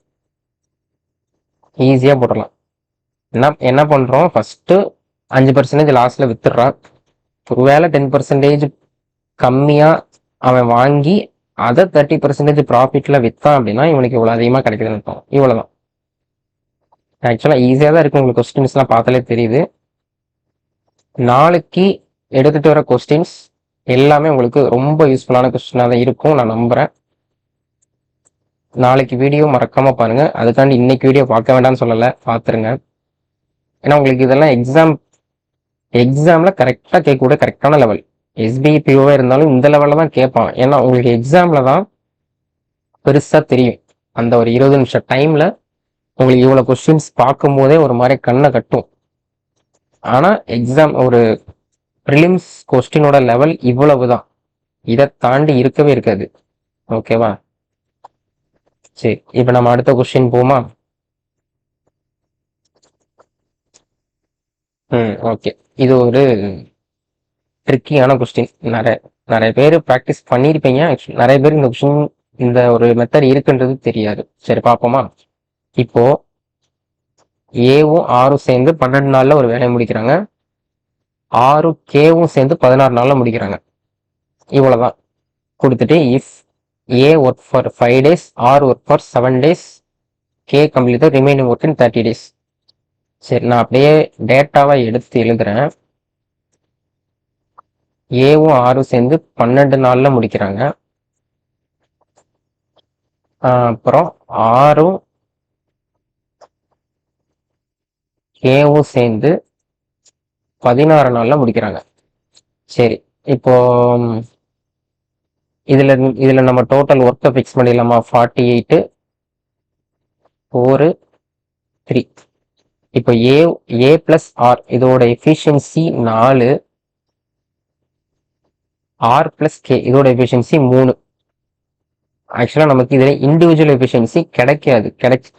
ஈஸியா போடலாம். என்ன பண்றோம்? ஃபர்ஸ்ட் 5% லாஸ்ட்ல வித்துடுறான். ஒருவேளை 10% கம்மியா அவன் வாங்கி அதை 30% ப்ராஃபிட்ல வித்தான் அப்படின்னா இவனுக்கு இவ்வளவு அதிகமா கிடைக்குதுன்னு அர்த்தம். இவ்வளவுதான். ஆக்சுவலா ஈஸியா தான் இருக்கு. உங்களுக்கு கொஸ்டின்ஸ் எல்லாம் பார்த்தாலே தெரியுது. நாளைக்கு எடுத்துட்டு வர கொஸ்டின்ஸ் எல்லாமே உங்களுக்கு ரொம்ப யூஸ்ஃபுல்லான கொஸ்டினா தான் இருக்கும் நான் நம்புறேன். நாளைக்கு வீடியோ மறக்காம பாருங்க. அதுக்காண்டி இன்னைக்கு வீடியோ பார்க்க வேண்டாம்னு சொல்லல, பார்த்துருங்க. ஏன்னா உங்களுக்கு இதெல்லாம் எக்ஸாம்ல கரெக்டா கேட்கக்கூடிய கரெக்டான லெவல். எஸ்பிஐ பிஓவா இருந்தாலும் இந்த லெவல்ல தான் கேட்பான். ஏன்னா உங்களுக்கு எக்ஸாம்ல தான் பெருசா தெரியும். அந்த ஒரு 20 நிமிஷம் டைம்ல உங்களுக்கு இவ்வளவு கொஸ்டின்ஸ் பார்க்கும் போதே ஒரு மாதிரி கண்ணை கட்டும். ஆனா எக்ஸாம் ஒரு ப்ரிலிம்ஸ் கொஸ்டினோட லெவல் இவ்வளவுதான், இதை தாண்டி இருக்கவே இருக்காது. ஓகேவா? சரி, இப்ப நம்ம அடுத்த கொஸ்டின் போமா? ஓகே. இது ஒரு ட்ரிக்கியான கொஸ்டின். நிறைய பேர் ப்ராக்டிஸ் பண்ணியிருப்பீங்க. நிறைய பேர் இந்த கொஸ்டின் இந்த ஒரு மெத்தட் இருக்குன்றது தெரியாது. சரி, பார்ப்போமா? இப்போ ஏவும் ஆரும் சேர்ந்து 12 நாள்ல ஒரு வேலையை முடிக்கிறாங்க. ஆரும் கேவும் சேர்ந்து 16 நாள்ல முடிக்கிறாங்க. இவ்வளவுதான் கொடுத்துட்டு if A work for 5 days, R work for 7 days, K complete remaining work in 30 days. சரி, நான் அப்படியே டேட்டாவை எடுத்து எழுதுறேன். ஏவும் ஆரும் சேர்ந்து 12 நாள்ல முடிக்கிறாங்க. அப்புறம் ஆரும் கேவும் சேர்ந்து 16 நாள்ல முடிக்கிறாங்க. சரி, இப்போ இதுல நம்ம டோட்டல் ஒர்க்கை ஃபிக்ஸ் பண்ணிடலாமா? 48 4 3. இப்போ ஏ பிளஸ் ஆர் இதோட எஃபிஷியன்சி 4, ஆர் பிளஸ் கே இதோட எஃபிஷியன்சி 3. ஆக்சுவலா நமக்கு இதுல இண்டிவிஜுவல் எஃபிஷியன்சி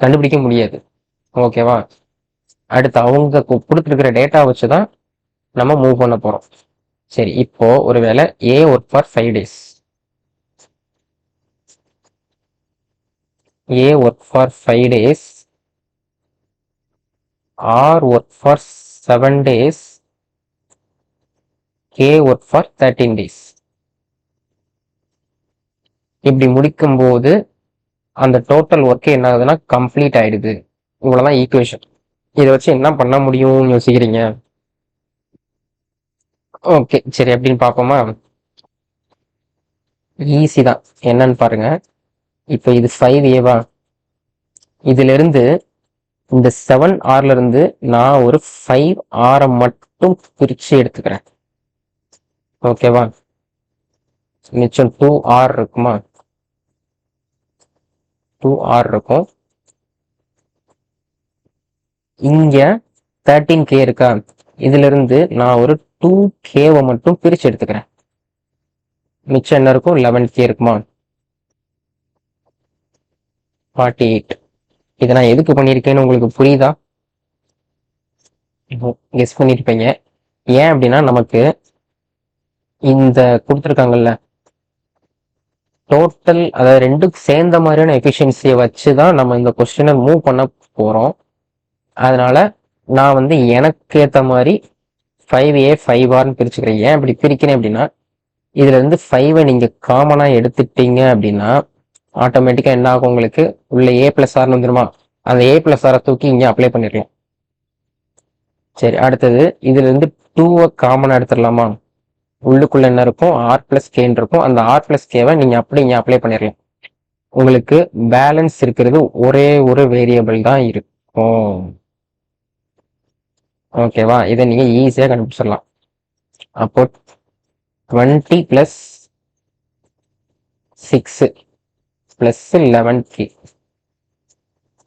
கண்டுபிடிக்க முடியாது. ஓகேவா? அடுத்து அவங்க கொடுத்துருக்கிற டேட்டா வச்சுதான் நம்ம மூவ் பண்ண போறோம். சரி, இப்போ ஒருவேளை A work for 5 days, A work for 5 days, R work for 7 days, K work for 13 days. இப்படி முடிக்கும் போது அந்த டோட்டல் ஒர்க் என்ன ஆகுதுன்னா கம்ப்ளீட் ஆயிடுது. இவ்வளவுதான் ஈக்குவேஷன். இதை வச்சு என்ன பண்ண முடியும்னு யோசிக்கிறீங்க? ஓகே, சரி, அப்படின்னு பார்ப்போமா? ஈஸி தான். என்னன்னு பாருங்க. இப்போ இது 5A. இதுல இருந்து இந்த 7R இருந்து நான் ஒரு 5R மட்டும் பிரிச்சு எடுத்துக்கிறேன். ஓகேவா? மிச்சம் 2R இருக்குமா, 2R இருக்கும். இங்க 13K இருக்கா, இதுல இருந்து நான் ஒரு 2Kவை மட்டும் பிரிச்சு எடுத்துக்கிறேன். மிச்சம் என்ன இருக்கும், 11K இருக்குமா, 48. இதை நான் எதுக்கு பண்ணியிருக்கேன்னு உங்களுக்கு புரியுதா? கெஸ் பண்ணிருப்பீங்க. ஏன் அப்படின்னா நமக்கு இந்த கொடுத்துருக்காங்கல்ல டோட்டல், அதாவது ரெண்டும் சேர்ந்த மாதிரியான எஃபிஷியன்சியை வச்சுதான் நம்ம இந்த கொஸ்டினை மூவ் பண்ண போறோம். அதனால நான் வந்து எனக்கு ஏற்ற மாதிரி 5A 5Rன்னு பிரிச்சுக்கிறேன். ஏன் இப்படி பிரிக்கிறேன் அப்படின்னா, இதுல இருந்து 5 நீங்க காமனா எடுத்துட்டீங்க அப்படின்னா ஆட்டோமேட்டிக்கா என்ன ஆகும், உங்களுக்கு உள்ள A+Rன்னு வந்துருமா, அந்த A+R தூக்கி இங்க அப்ளை பண்ணிடலாம். சரி, அடுத்தது இதுல இருந்து 2 காமனா எடுத்துடலாமா, உள்ளுக்குள்ள என்ன இருக்கும், R+Kன்னு இருக்கும். அந்த R+Kவை நீங்க அப்படி இங்க அப்ளை பண்ணிடலாம். உங்களுக்கு பேலன்ஸ் இருக்கிறது ஒரே ஒரு வேரியபிள் தான் இருக்கும். ஓகேவா, இதை நீங்க ஈஸியா கண்டுபிடிச்சிடலாம். அப்போ 20 + 6 + 11K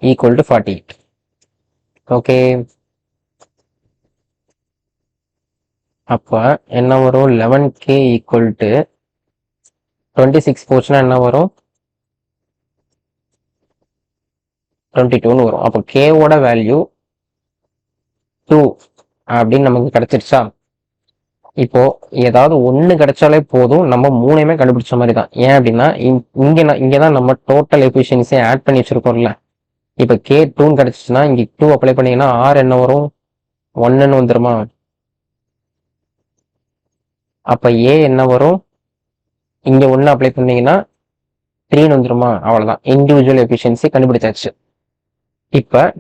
= 48. ஓகே, அப்ப என்ன வரும், 11K = 26 போச்சுன்னா என்ன வரும், 22ன்னு வரும். அப்போ கேவோட வேல்யூ 2 அப்படின்னு நமக்கு கிடைச்சிருச்சா. இப்போ ஏதாவது ஒண்ணு கிடைச்சாலே போதும், நம்ம மூணையுமே கண்டுபிடிச்ச மாதிரி தான். ஏன் அப்படின்னா இங்கதான் நம்ம டோட்டல் எஃபிஷியன்சியை ஆட் பண்ணி வச்சிருக்கோம்ல. இப்ப K2 கிடைச்சிச்சுன்னா இங்க 2 அப்ளை பண்ணீங்கன்னா R என்ன வரும், 1ன்னு வந்துருமா. அப்ப A என்ன வரும், இங்க 1 அப்ளை பண்ணீங்கன்னா 3ன்னு வந்துருமா. அவ்வளவுதான், இண்டிவிஜுவல் எஃபிஷியன்சி கண்டுபிடிச்சாச்சு. இப்ப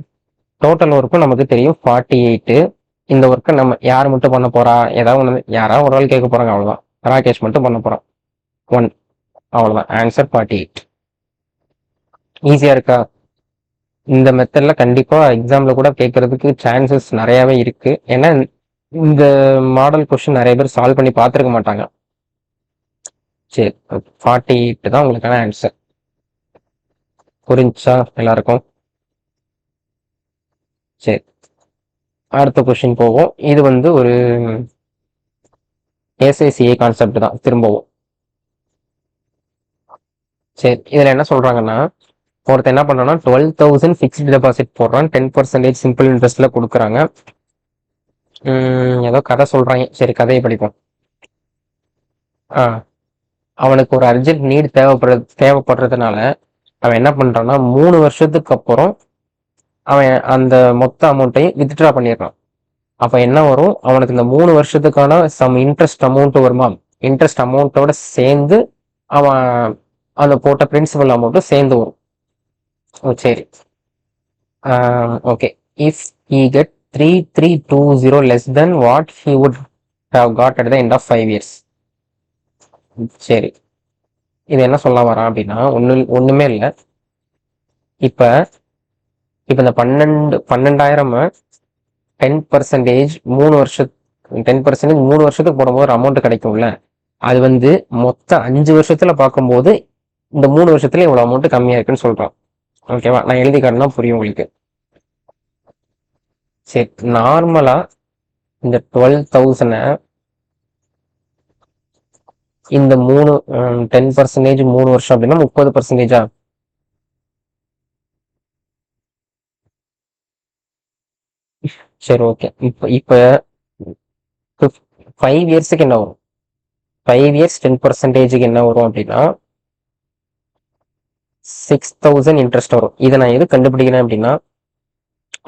டோட்டல் ஒர்க்கும் நமக்கு தெரியும் 48. இந்த ஒர்க்கை நம்ம யார் மட்டும் பண்ண போறா, ஏதாவது யாராவது ஒரு ஆள் கேட்க போறாங்க, அவ்வளவுதான். ராகேஷ் மட்டும் பண்ண போறான் 1, அவ்வளவுதான். ஆன்சர் 48. ஈஸியா இருக்கா? இந்த மெத்தட்ல கண்டிப்பா எக்ஸாம்ல கூட கேட்கறதுக்கு சான்சஸ் நிறையவே இருக்கு. ஏன்னா இந்த மாடல் கொஸ்டின் நிறைய பேர் சால்வ் பண்ணி பார்த்துருக்க மாட்டாங்க. சரி, 48 தான் உங்களுக்கான ஆன்சர். புரிஞ்சா எல்லாருக்கும்? சரி, அடுத்த கொஸ்டின் போவோம். இது வந்து ஒரு SICA கான்செப்ட் தான் திரும்பவும். சரி, இதுல என்ன சொல்றாங்கன்னா, ஒருத்தர் என்ன பண்றான்னா 12,000 ஃபிக்ஸ்டு டெபாசிட் போடுறான், 10% சிம்பிள் இன்ட்ரெஸ்ட்ல கொடுக்குறாங்க. ஏதோ கதை சொல்றாங்க. சரி, கதையை படிப்போம். அவனுக்கு ஒரு அர்ஜென்ட் நீட் தேவைப்படுறதுனால அவன் என்ன பண்றான்னா 3 வருஷத்துக்கு அப்புறம் அவன் அந்த மொத்த அமௌண்ட்டையும் வித்ட்ரா பண்ணிடுறான். அப்ப என்ன வரும், அவனுக்கு இந்த 3 வருஷத்துக்கான சம் இன்ட்ரெஸ்ட் அமௌண்ட் வருமா, இன்ட்ரெஸ்ட் அமௌண்ட்டோட சேர்ந்து அவன் அந்த போட்ட பிரின்சிபல் அமௌண்ட்டும் சேர்ந்து வரும். சரி, okay. If he get 3320 less than what he would have got at the end of 5 years. சரி, இது என்ன சொல்ல வரான் அப்படின்னா, ஒண்ணுமே இல்லை. இப்ப இந்த 12,000 10% 3 வருஷம் 10% 3 வருஷத்துக்கு போடும்போது ஒரு அமௌண்ட் கிடைக்கும்ல, அது வந்து மொத்த 5 வருஷத்துல பார்க்கும்போது இந்த 3 வருஷத்துல இவ்வளவு அமௌண்ட் கம்மியா இருக்குன்னு சொல்றான். ஓகேவா, நான் எழுதி காட்டினா புரியும் உங்களுக்கு. சரி, நார்மலா இந்த 12,000 இந்த 10% 3 வருஷம் அப்படின்னா 30%. சரி, ஓகே. இப்ப 5 இயர்ஸுக்கு என்ன வரும், 5 இயர்ஸ் 10% என்ன வரும் அப்படின்னா 6,000 இன்ட்ரெஸ்ட் வரும். இதை நான் எது கண்டுபிடிக்கிறேன் அப்படின்னா,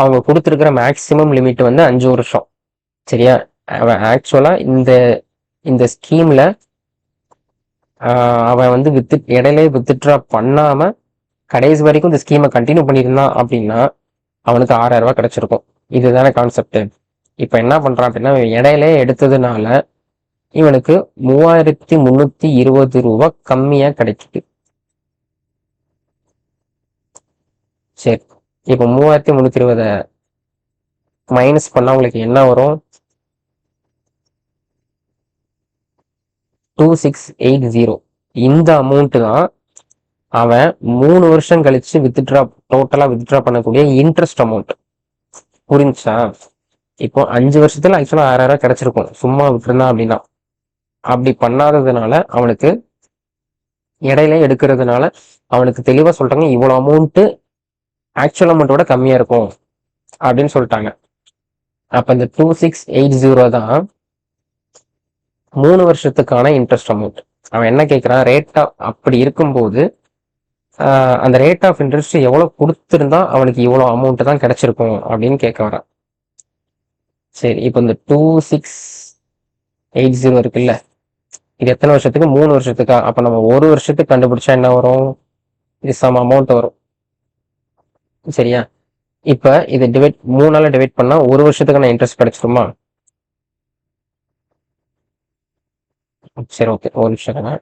அவங்க கொடுத்துருக்கிற மேக்சிமம் லிமிட் வந்து 5 வருஷம். சரியா, அவன் ஆக்சுவலா இந்த ஸ்கீம்ல அவன் வந்து இடையிலே வித்ட்ரா பண்ணாம கடைசி வரைக்கும் இந்த ஸ்கீமை கண்டினியூ பண்ணியிருந்தான் அப்படின்னா அவனுக்கு 6,000 ரூபாய் கிடைச்சிருக்கும். இதுதானே கான்செப்ட். இப்ப என்ன பண்றான் அப்படின்னா, இடையிலே எடுத்ததுனால இவனுக்கு 3,320 ரூபாய் கம்மியா கிடைக்குது. சரி, இப்ப 3,320 மைனஸ் பண்ணா உங்களுக்கு என்ன வரும், 2680. இந்த அமௌண்ட் தான் அவன் 3 வருஷம் கழிச்சு டோட்டலா வித்ட்ரா பண்ணக்கூடிய இன்ட்ரெஸ்ட் அமௌண்ட். புரிஞ்சா? இப்போ 5 வருஷத்துல ஆக்சுவலா 6000 கிடைச்சிருக்கும் சும்மா விட்டுருந்தான் அப்படின்னா. அப்படி பண்ணாததுனால அவனுக்கு இடையில எடுக்கிறதுனால அவனுக்கு தெளிவா சொல்றாங்க இவ்வளவு அமௌண்ட் ஆக்சுவல் அமௌண்ட்டோட கம்மியா இருக்கும் அப்படின்னு சொல்லிட்டாங்க. அப்ப இந்த 2680 தான் 3 வருஷத்துக்கான இன்ட்ரெஸ்ட் அமௌண்ட். அவன் என்ன கேட்கிறான், ரேட் அப்படி இருக்கும்போது அந்த ரேட் ஆஃப் இன்ட்ரெஸ்ட் எவ்வளவு கொடுத்திருந்தா அவனுக்கு இவ்வளவு அமௌண்ட் தான் கிடைச்சிருக்கும் அப்படின்னு கேட்க வரான். சரி, இப்போ இந்த 2680 இருக்குல்ல, இது எத்தனை வருஷத்துக்கு? 3 வருஷத்துக்கா? அப்ப நம்ம 1 வருஷத்துக்கு கண்டுபிடிச்சா என்ன வரும்? இது சம் அமௌண்ட் வரும். சரியா? இப்ப இதை 3ஆல டிவைட் பண்ணா 1 வருஷத்துக்கான இன்ட்ரெஸ்ட் கிடைச்சிருமா? சரி, ஓகே, ஒரு நிமிஷம்.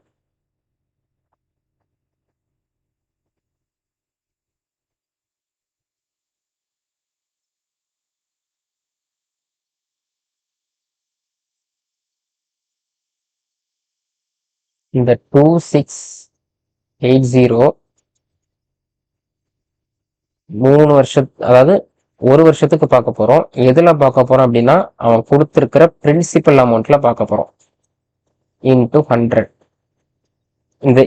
இந்த 2680 3 வருஷம், அதாவது 1 வருஷத்துக்கு பார்க்க போறோம். எதுல பார்க்க போறோம் அப்படின்னா அவன் கொடுத்திருக்கிற பிரின்சிபல் அமௌண்ட்ல பார்க்க போறோம். இன்டூ 100.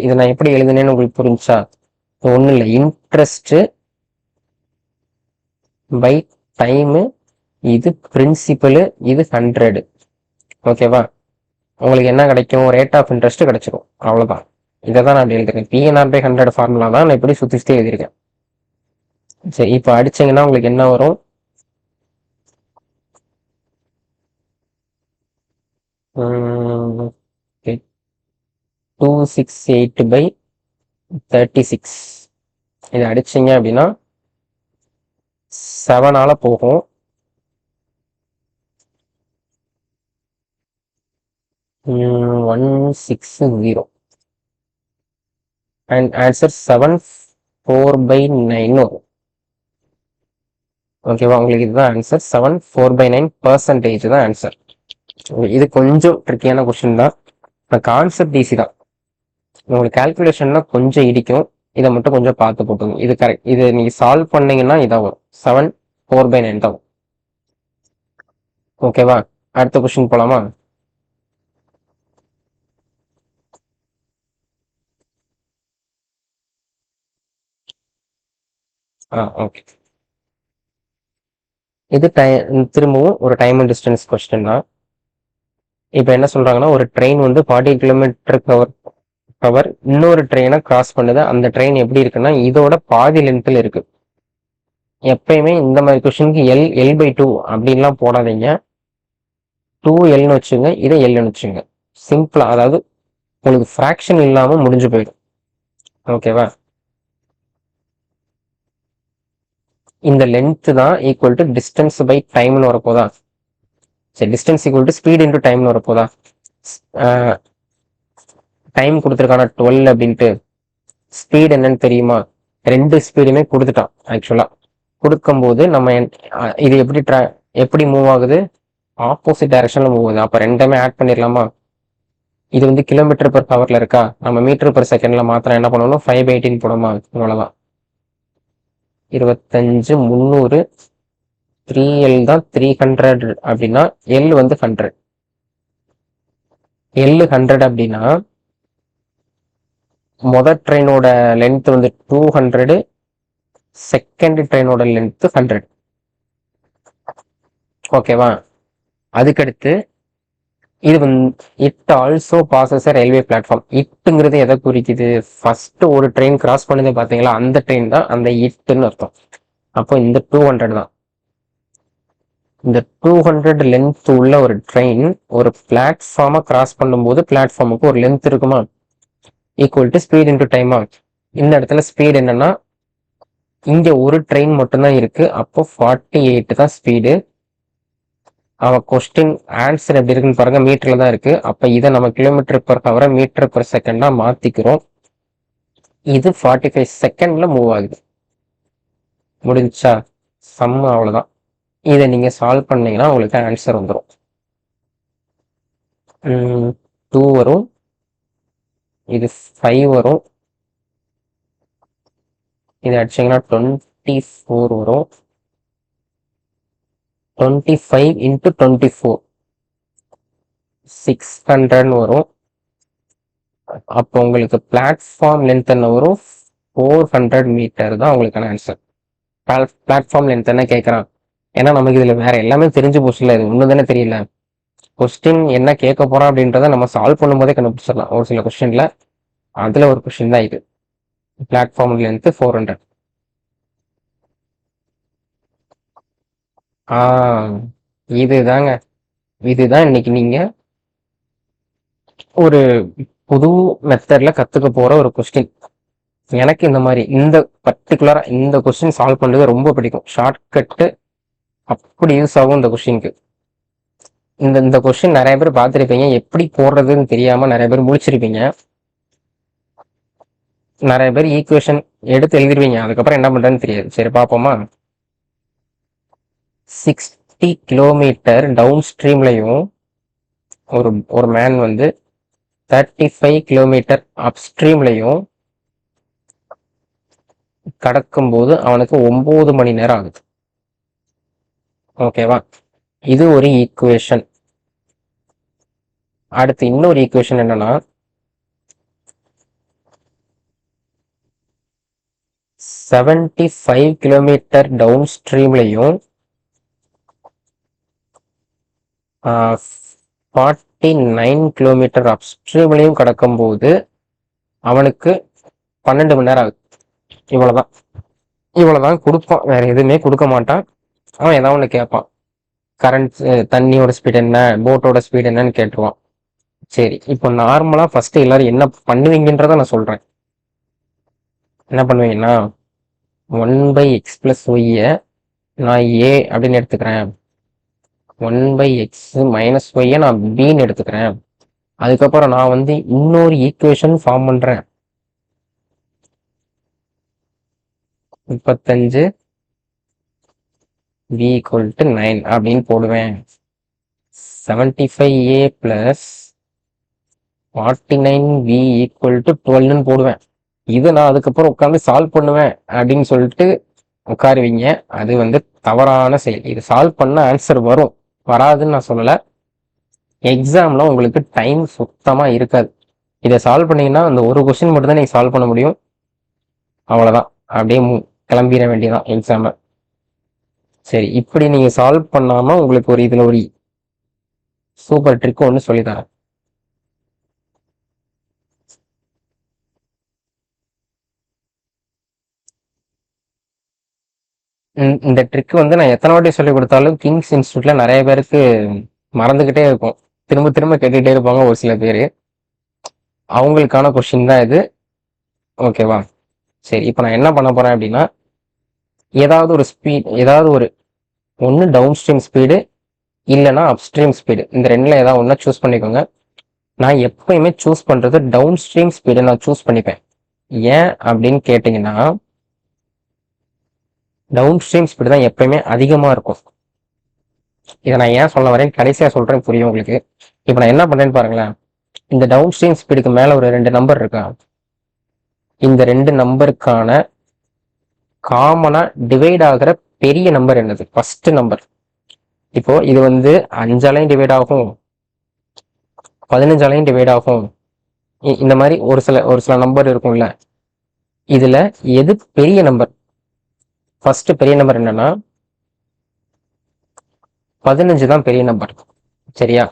இதை நான் எப்படி எழுதுனேன்னு உங்களுக்கு புரிஞ்சா? ஒன்றும் இல்லை, இன்ட்ரெஸ்ட் பை டைமு, இது பிரின்சிபலு, இது 100. ஓகேவா? உங்களுக்கு என்ன கிடைக்கும்? ரேட் ஆஃப் இன்ட்ரெஸ்ட் கிடைச்சிடும். அவ்வளோதான். இதை தான் நான் அப்படி எழுதிருக்கேன். PNR/100 ஃபார்முலா தான் நான் இப்படி சுற்றி சுற்றி எழுதியிருக்கேன். சரி, இப்போ அடிச்சீங்கன்னா உங்களுக்கு என்ன வரும்? Okay. 268/36. இதை அடிச்சீங்க அப்படின்னா 7ஆல போகும். 160 and answer 7/4/9 வரும். ஓகேவா? உங்களுக்கு இதுதான் ஆன்சர். 7/4/9% தான் ஆன்சர். இது கொஞ்சம் ட்ரிக்கியான கொஸ்டின் தான். கான்செப்ட் ஈஸி தான். உங்களுக்கு கால்குலேஷன்லாம் கொஞ்சம் இடிக்கும். இதை மட்டும் கொஞ்சம் பார்த்து போட்டுங்க. இது கரெக்ட். இது நீங்க சால்வ் பண்ணீங்கன்னா இதான் வரும். 7/4/9 தான். ஓகேவா? அடுத்த கொஸ்டின் போலாமா? ஓகே. இது திரும்பவும் ஒரு டைம் அண்ட் டிஸ்டன்ஸ் கொஸ்டின் தான். இப்போ என்ன சொல்றாங்கன்னா, ஒரு ட்ரெயின் வந்து 40 கிலோமீட்டர் பவர் இன்னொரு ட்ரெயினை கிராஸ் பண்ணுது. அந்த ட்ரெயின் எப்படி இருக்குன்னா இதோட பாதி லென்த்ல இருக்கு. எப்பயுமே இந்த மாதிரி கொஸ்டினுக்கு L/2 அப்படின்லாம் போடாதீங்க. 2Lன்னு வச்சுங்க, இதை Lன்னு வச்சுங்க. சிம்பிளா, அதாவது உங்களுக்கு ஃப்ராக்ஷன் இல்லாம முடிஞ்சு போயிடும். ஓகேவா? இந்த லென்த் தான் ஈக்குவல் டு டிஸ்டன்ஸ் பை டைம்னு வரப்போதா? சரி, distance equal to speed into டைம்னு வரப்போதா? டைம் கொடுத்துருக்கான 12 அப்படின்ட்டு. ஸ்பீட் என்னன்னு தெரியுமா? 2 ஸ்பீடுமே கொடுத்துட்டான். ஆக்சுவலா கொடுக்கும்போது நம்ம இது எப்படி மூவ் ஆகுது? ஆப்போசிட் டைரக்ஷன்ல மூவ் ஆகுது. அப்ப ரெண்டுமே ஆட் பண்ணிடலாமா? இது வந்து கிலோமீட்டர் பெர் ஹவர்ல இருக்கா, நம்ம மீட்டர் பெர் செகண்ட்ல மாத்திரம் என்ன பண்ணணும்? 5/18 போடுமா? இவ்வளவுதான். 25 300 3L தான் 300 அப்படின்னா L வந்து 100. L 100 அப்படின்னா முதல் ட்ரெயினோட லென்த் வந்து 200, செகண்ட் ட்ரெயினோட லென்த் 100. ஓகேவா? அதுக்கடுத்து இது வந்து it also passes railway platform. இட்டுங்கிறது எதை குறிக்குது? ஃபர்ஸ்ட் ஒரு ட்ரெயின் கிராஸ் பண்ணது பாத்தீங்களா, அந்த ட்ரெயின் தான் அந்த இட்டுன்னு அர்த்தம். அப்போ இந்த 200 தான். இந்த 200 லென்த் உள்ள ஒரு ட்ரெயின் ஒரு பிளாட்ஃபார்மை கிராஸ் பண்ணும்போது பிளாட்ஃபார்முக்கு ஒரு லென்த் இருக்குமா? ஈக்குவல் டு ஸ்பீட் இன்டூ டைமா? இந்த இடத்துல ஸ்பீட் என்னன்னா, இங்க ஒரு ட்ரெயின் மட்டும்தான் இருக்கு. அப்போ 48 தான் ஸ்பீடு. அவன் கொஸ்டின் ஆன்சர் எப்படி இருக்குன்னு பாருங்க, மீட்டர்ல தான் இருக்கு. அப்ப இதை நம்ம கிலோமீட்டர் பெர் ஹவரை மீட்டர் பெர் செகண்டா மாத்திக்கிறோம். இது 45 செகண்ட்ல மூவ் ஆகுது. முடிஞ்சா சம் அவ்வளவுதான். இதை நீங்க சால்வ் பண்ணீங்கன்னா உங்களுக்கு ஆன்சர் வந்துடும். 2 வரும். இது 5 வரும். இது அடிச்சிங்கன்னா 24 வரும். 25 இன்ட்டு 24 600 வரும். அப்போ உங்களுக்கு பிளாட்ஃபார்ம் லென்த் என்ன வரும்? 400 மீட்டர் தான் உங்களுக்கான ஆன்சர். பிளாட்ஃபார்ம் லென்த் என்ன கேட்குறான்? ஏன்னா நமக்கு இதுல வேற எல்லாமே தெரிஞ்சு போச்சுல, இது ஒண்ணு தானே தெரியல. கொஸ்டின் என்ன கேட்க போறான் அப்படின்றத நம்ம சால்வ் பண்ணும்போதே கண்டுபிடிச்சிடலாம் ஒரு சில கொஸ்டின்ல. அதுல ஒரு கொஸ்டின் தான் இது. Platform length 400. இதுதாங்க, இதுதான் இன்னைக்கு நீங்க ஒரு புது மெத்தட்ல கத்துக்க போற ஒரு கொஸ்டின். எனக்கு இந்த மாதிரி இந்த பர்டிகுலரா இந்த கொஸ்டின் சால்வ் பண்றது ரொம்ப பிடிக்கும். ஷார்ட்கட்டு அப்படி யூஸ் ஆகும் இந்த கொஸ்டினுக்கு. இந்த கொஸ்டின் நிறைய பேர் பார்த்துருப்பீங்க, எப்படி போடுறதுன்னு தெரியாம நிறைய பேர் முழிச்சிருப்பீங்க. நிறைய பேர் ஈக்குவேஷன் எடுத்து எழுதிருவீங்க, அதுக்கப்புறம் என்ன பண்றதுன்னு தெரியாது. சரி பார்ப்போமா. 60 கிலோமீட்டர் டவுன் ஸ்ட்ரீம்லையும் ஒரு மேன் வந்து 35 கிலோமீட்டர் அப் ஸ்ட்ரீம்லையும் கடக்கும்போது அவனுக்கு 9 மணி நேரம் ஆகுது. ஓகேவா? இது ஒரு ஈக்குவேஷன். அடுத்து இன்னொரு ஈக்குவேஷன் என்னன்னா, 75 கிலோமீட்டர் டவுன் ஸ்ட்ரீம்லையும் 49 கிலோமீட்டர் அப் ஸ்ட்ரீம்லையும் கடக்கும்போது அவனுக்கு 12 மணி நேரம் ஆகுது. இவ்வளவுதான் கொடுப்பான், வேற எதுவுமே கொடுக்க மாட்டான். அவன் ஏதாவது ஒண்ணு கேட்பான், கரண்ட், தண்ணியோட ஸ்பீட் என்ன, போட்டோட ஸ்பீட் என்னன்னு கேட்டுருவான். சரி, இப்போ நார்மலா ஃபர்ஸ்ட் எல்லாரும் என்ன பண்ணுவீங்கன்றத நான் சொல்றேன். என்ன பண்ணுவீங்கன்னா, 1/x + y நான் a அப்படின்னு எடுத்துக்கிறேன். 1/x - y நான் bன்னு எடுத்துக்கிறேன். அதுக்கப்புறம் நான் வந்து இன்னொரு ஈக்குவேஷன் ஃபார்ம் பண்றேன். 35 b = 9 அப்படின்னு போடுவேன். 75a + 49b = 12ன்னு போடுவேன். இது நான் அதுக்கப்புறம் உட்காந்து சால்வ் பண்ணுவேன் அப்படின்னு சொல்லிட்டு உட்காருவீங்க. அது வந்து தவறான செயல். இது சால்வ் பண்ண ஆன்சர் வரும், வராதுன்னு நான் சொல்லல. எக்ஸாம்ல உங்களுக்கு டைம் சுத்தமா இருக்காது. இதை சால்வ் பண்ணீங்கன்னா அந்த ஒரு கொஸ்டின் மட்டும் தான் நீங்க சால்வ் பண்ண முடியும். அவ்வளவுதான், அப்படியே கிளம்பிட வேண்டியதான் எக்ஸாம. சரி, இப்படி நீங்க சால்வ் பண்ணாம உங்களுக்கு இதுல ஒரு சூப்பர் ட்ரிக் ஒன்று சொல்லித்தரேன். இந்த ட்ரிக் வந்து நான் எத்தனை வாட்டி சொல்லி கொடுத்தாலும் கிங்ஸ் இன்ஸ்டியூட்ல நிறைய பேருக்கு மறந்துகிட்டே இருக்கும். திரும்ப திரும்ப கேட்டுக்கிட்டே இருப்பாங்க ஒரு சில பேர். அவங்களுக்கான கொஸ்டின் தான் இது. ஓகேவா? சரி, இப்போ நான் என்ன பண்ண போறேன் அப்படின்னா, ஏதாவது ஒரு ஸ்பீட், ஏதாவது ஒரு ஒன்று டவுன் ஸ்ட்ரீம் ஸ்பீடு இல்லைன்னா அப்ஸ்ட்ரீம் ஸ்பீடு, இந்த ரெண்டுல ஏதாவது ஒன்றா சூஸ் பண்ணிக்கோங்க. நான் எப்பயுமே சூஸ் பண்றது டவுன் ஸ்ட்ரீம் ஸ்பீடை நான் சூஸ் பண்ணிப்பேன். ஏன் அப்படின்னு கேட்டீங்கன்னா, டவுன் ஸ்ட்ரீம் ஸ்பீடு தான் எப்பயுமே அதிகமா இருக்கும். இதை நான் ஏன் சொல்ல வரேன் கடைசியா சொல்றேன், புரியும் உங்களுக்கு. இப்போ நான் என்ன பண்றேன்னு பாருங்களேன். இந்த டவுன் ஸ்ட்ரீம் ஸ்பீடுக்கு மேல ஒரு 2 நம்பர் இருக்கா, இந்த 2 நம்பருக்கான காமனா டிவைட் ஆகிற பெரிய நம்பர் என்னது? First number. இப்போ இது வந்து 5ஆலையும் டிவைட் ஆகும், 15ஆலையும் டிவைட் ஆகும். இந்த மாதிரி ஒரு சில நம்பர் இருக்கும்ல. இதுல எது பெரிய நம்பர்? ஃபர்ஸ்ட் பெரிய நம்பர் என்னன்னா 15 தான் பெரிய நம்பர். சரியா?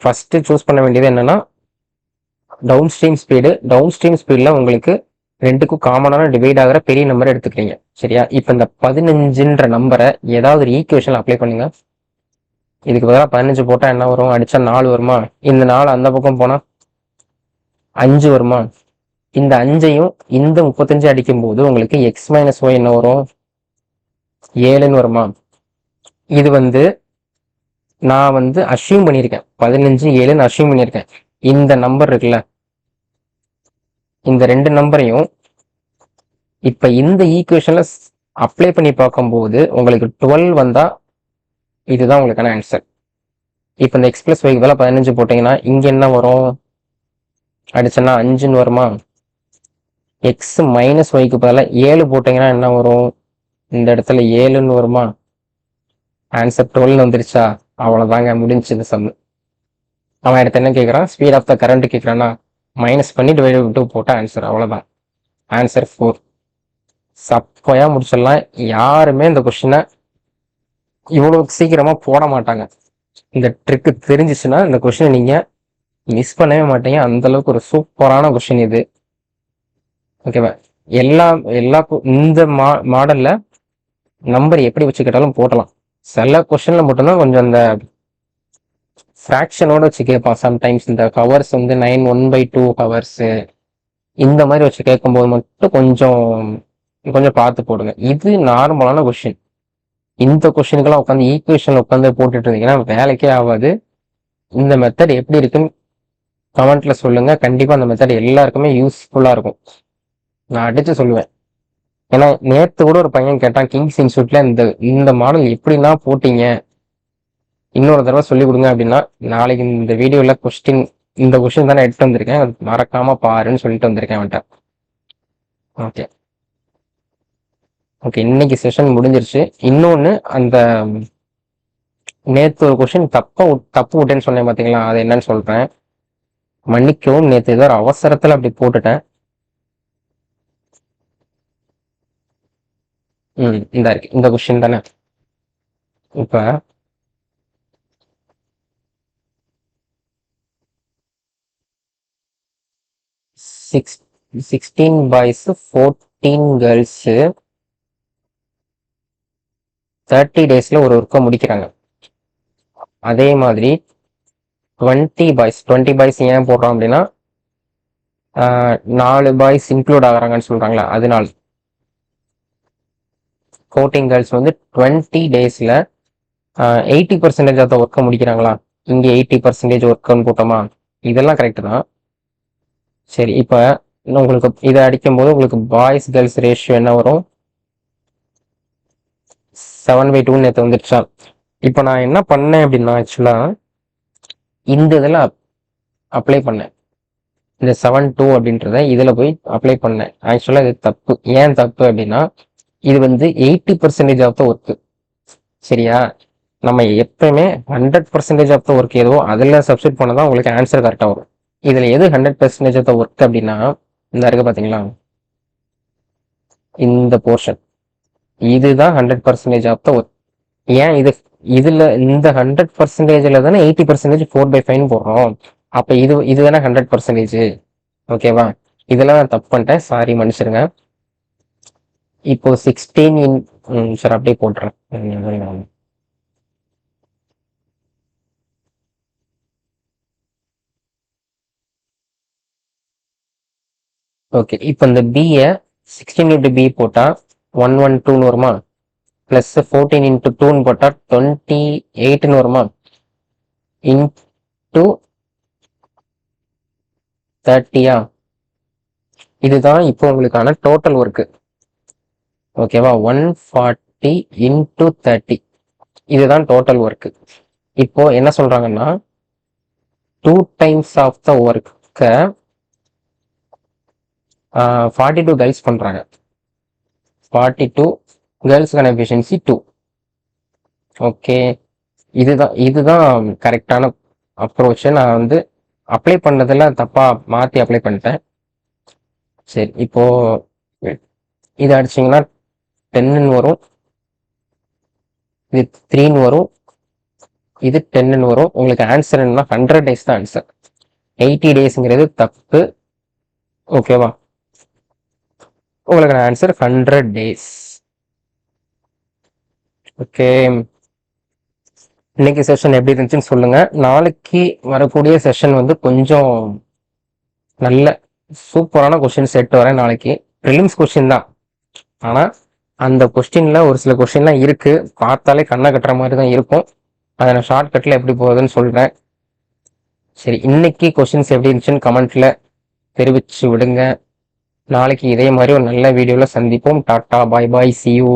ஃபர்ஸ்ட் சூஸ் பண்ண வேண்டியது என்னன்னா downstream speed. Downstream ஸ்பீட்ல உங்களுக்கு ரெண்டுக்கும் காமனான டிவைட் ஆகிற பெரிய நம்பரை எடுத்துக்கிறீங்க. சரியா? இப்ப இந்த 15ன்ற நம்பரை ஏதாவது ஒரு ஈக்குவேஷன்ல அப்ளை பண்ணுங்க. இதுக்கு பதிலாக 15 போட்டா என்ன வரும்? அடிச்சா 4 வருமா? இந்த 4 அந்த பக்கம் போனா 5 வருமா? இந்த 5ஐயும் இந்த 35 அடிக்கும் போது உங்களுக்கு x - y என்ன வரும்? 7ன்னு வருமா? இது வந்து நான் வந்து அஷ்யூம் பண்ணியிருக்கேன், 15 7ன்னு அஷ்யூம் பண்ணியிருக்கேன். இந்த நம்பர் இருக்குல்ல, இந்த 2 நம்பரையும் இப்ப இந்த ஈக்குவேஷன்ல அப்ளை பண்ணி பார்க்கும்போது உங்களுக்கு 12 வந்தா இதுதான் உங்களுக்கான ஆன்சர். இப்ப இந்த x + y பதிலாக 15 போட்டீங்கன்னா இங்க என்ன வரும்? அடிச்சோன்னா 5ன்னு வருமா? எக்ஸ் மைனஸ் ஒய்க்கு பதிலாக 7 போட்டிங்கன்னா என்ன வரும்? இந்த இடத்துல 7ன்னு வருமா? ஆன்சர் 12 வந்துருச்சா? அவ்வளோதாங்க, முடிஞ்சுது சம். அவன் எடுத்து என்ன கேட்குறான்? ஸ்பீட் ஆஃப் த கரண்ட் கேட்குறான்னா மைனஸ் பண்ணி டிவைட் விட்டு போட்ட ஆன்சர், அவ்வளோதான். ஆன்சர் 4. சப்பையாக முடிச்சிடலாம். யாருமே இந்த கொஸ்டினை இவ்வளோ சீக்கிரமா போட மாட்டாங்க. இந்த ட்ரிக்கு தெரிஞ்சிச்சுன்னா இந்த கொஸ்டினை நீங்கள் மிஸ் பண்ணவே மாட்டீங்க. அந்த அளவுக்கு ஒரு சூப்பரான கொஸ்டின் இது. ஓகேவா? எல்லா எல்லா இந்த மாடல்ல நம்பர் எப்படி வச்சு கேட்டாலும் போடலாம். சில கொஸ்டின்ல மட்டும்தான் கொஞ்சம் அந்த ஃப்ராக்ஷனோட வச்சு கேட்பான். சம்டைம்ஸ் இந்த ஹவர்ஸ் வந்து 9 1/2 ஹவர்ஸ் இந்த மாதிரி வச்சு கேட்கும்போது மட்டும் கொஞ்சம் கொஞ்சம் பார்த்து போடுங்க. இது நார்மலான கொஸ்டின். இந்த கொஸ்டினுக்கெல்லாம் உட்காந்து ஈக்குவேஷன் உட்காந்து போட்டுட்டு இருந்தீங்கன்னா வேலைக்கே ஆகாது. இந்த மெத்தட் எப்படி இருக்குன்னு கமெண்ட்ல சொல்லுங்க. கண்டிப்பா அந்த மெத்தட் எல்லாருக்குமே யூஸ்ஃபுல்லா இருக்கும். நான் அடிச்சு சொல்லுவேன். ஏன்னா நேத்து கூட ஒரு பையன் கேட்டான், கிங்ஸ் இன்ஸ்டியூட்ல இந்த மாடல் எப்படிலாம் போட்டீங்க, இன்னொரு தடவை சொல்லி கொடுங்க அப்படின்னா, நாளைக்கு இந்த வீடியோல இந்த கொஸ்டின் தானே எடுத்து வந்திருக்கேன், மறக்காம பாருன்னு சொல்லிட்டு வந்திருக்கேன் அவன்கிட்ட. ஓகே ஓகே, இன்னைக்கு செஷன் முடிஞ்சிருச்சு. இன்னொன்னு, அந்த நேத்து ஒரு கொஸ்டின் தப்பு விட்டேன்னு சொன்னேன் பாத்தீங்களா, அது என்னன்னு சொல்றேன். மன்னிக்கவும், நேத்து ஏதோ ஒரு அவசரத்துல அப்படி போட்டுட்டேன். இந்த இருக்கு, இந்த கொஸ்டின் தானே. இப்ப 16 பாய்ஸ் 14 கேர்ள்ஸ் 30 டேஸ்ல ஒரு ஒர்க்கை முடிக்கிறாங்க. அதே மாதிரி 20 பாய்ஸ் ஏன் போடுறோம் அப்படின்னா, 4 பாய்ஸ் இன்க்ளூட் ஆகுறாங்கன்னு சொல்றாங்களா, அதனால 14 கேர்ள்ஸ் வந்து 20 டேஸ்ல 80% ஆஃப் த ஒர்க்கை முடிக்கிறாங்களா. இங்கே 80% ஒர்க்குன்னு போட்டோமா, இதெல்லாம் கரெக்ட் தான். சரி, இப்போ உங்களுக்கு இதை அடிக்கும் போது உங்களுக்கு பாய்ஸ் கேர்ள்ஸ் ரேஷியோ என்ன வரும்? 7/2 நேற்று வந்துருச்சா. இப்போ நான் என்ன பண்ணேன் அப்படின்னா, ஆக்சுவலா இந்த இதில் அப்ளை பண்ணேன். இந்த 7/2 அப்படின்றத இதுல போய் அப்ளை பண்ணேன். ஆக்சுவலா இது தப்பு. ஏன் தப்பு அப்படின்னா, இது வந்து 80% ஆஃப் த ஒர்க்கு. சரியா? நம்ம எப்பவுமே 100% ஆஃப் த ஒர்க் எதுவோ அதில் சப்ஸ்டிட் பண்ணதான் உங்களுக்கு ஆன்சர் கரெக்டாக வரும். இதுல எது 100% ஆஃப் த ஒர்க் அப்படின்னா, இந்த இருக்கு பாத்தீங்களா, இந்த போர்ஷன் இதுதான் 100% ஆஃப் த ஒர்க். ஏன் இதுல இந்த 100%ல தானே 80% 4/5 போடுறோம். அப்ப இதுதானே 100%. ஓகேவா? இதெல்லாம் நான் தப்பு பண்ணிட்டேன், சாரி, மன்னிச்சிருங்க. இப்போ 16 சரி அப்படியே போட்டுறேன். ஓகே, இப்போ இந்த பியை 16 இன்ட்டு பி போட்டா 112 வருமா, பிளஸ் 14 இன்ட்டு 2 போட்டா 28 வருமா, இன்ட்டு 30. இதுதான் இப்போ உங்களுக்கான டோட்டல் ஒர்க்கு. ஓகேவா? 140 இன்ட்டு 30, இதுதான் டோட்டல் ஒர்க்கு. இப்போ என்ன சொல்றாங்கன்னா, 2 டைம்ஸ் ஆஃப் த ஒர்க்கை 42 கேர்ள்ஸ் பண்றாங்க. 42 கேர்ள்ஸுக்கான எஃபிஷியன்சி 2. ஓகே, இதுதான் கரெக்டான அப்ரோச். நான் வந்து அப்ளை பண்ணதெல்லாம் தப்பா மாத்தி அப்ளை பண்ணிட்டேன். சரி, இப்போ இது அடிச்சிங்கன்னா 10 வரும், இது 3 வரும், இது 10 வரும். உங்களுக்கு ஆன்சர் என்ன? 100 டேஸ் தான் ஆன்சர். 80 டேஸ்ங்கிறது தப்பு. ஓகேவா? உங்களுக்கு ஆன்சர் 100 டேஸ். ஓகே, இன்னைக்கு செஷன் எப்படி இருந்துச்சுன்னு சொல்லுங்க. நாளைக்கு வரக்கூடிய செஷன் வந்து கொஞ்சம் நல்ல சூப்பரான கொஸ்டின் செட் வரேன். நாளைக்கு ப்ரிலிம்ஸ் கொஸ்டின் தான், ஆனா அந்த கொஸ்டின்ல ஒரு சில கொஸ்டின்லாம் இருக்கு, பார்த்தாலே கண்ணை கட்டுற மாதிரி தான் இருக்கும். அதை நான் ஷார்ட்கட்ல எப்படி போகுதுன்னு சொல்றேன். சரி, இன்னைக்கு கொஸ்டின்ஸ் எப்படி இருந்துச்சுன்னு கமெண்ட்ல தெரிவிச்சு விடுங்க. நாளைக்கு இதே மாதிரி ஒரு நல்ல வீடியோல சந்திப்போம். Tata, bye bye, see you.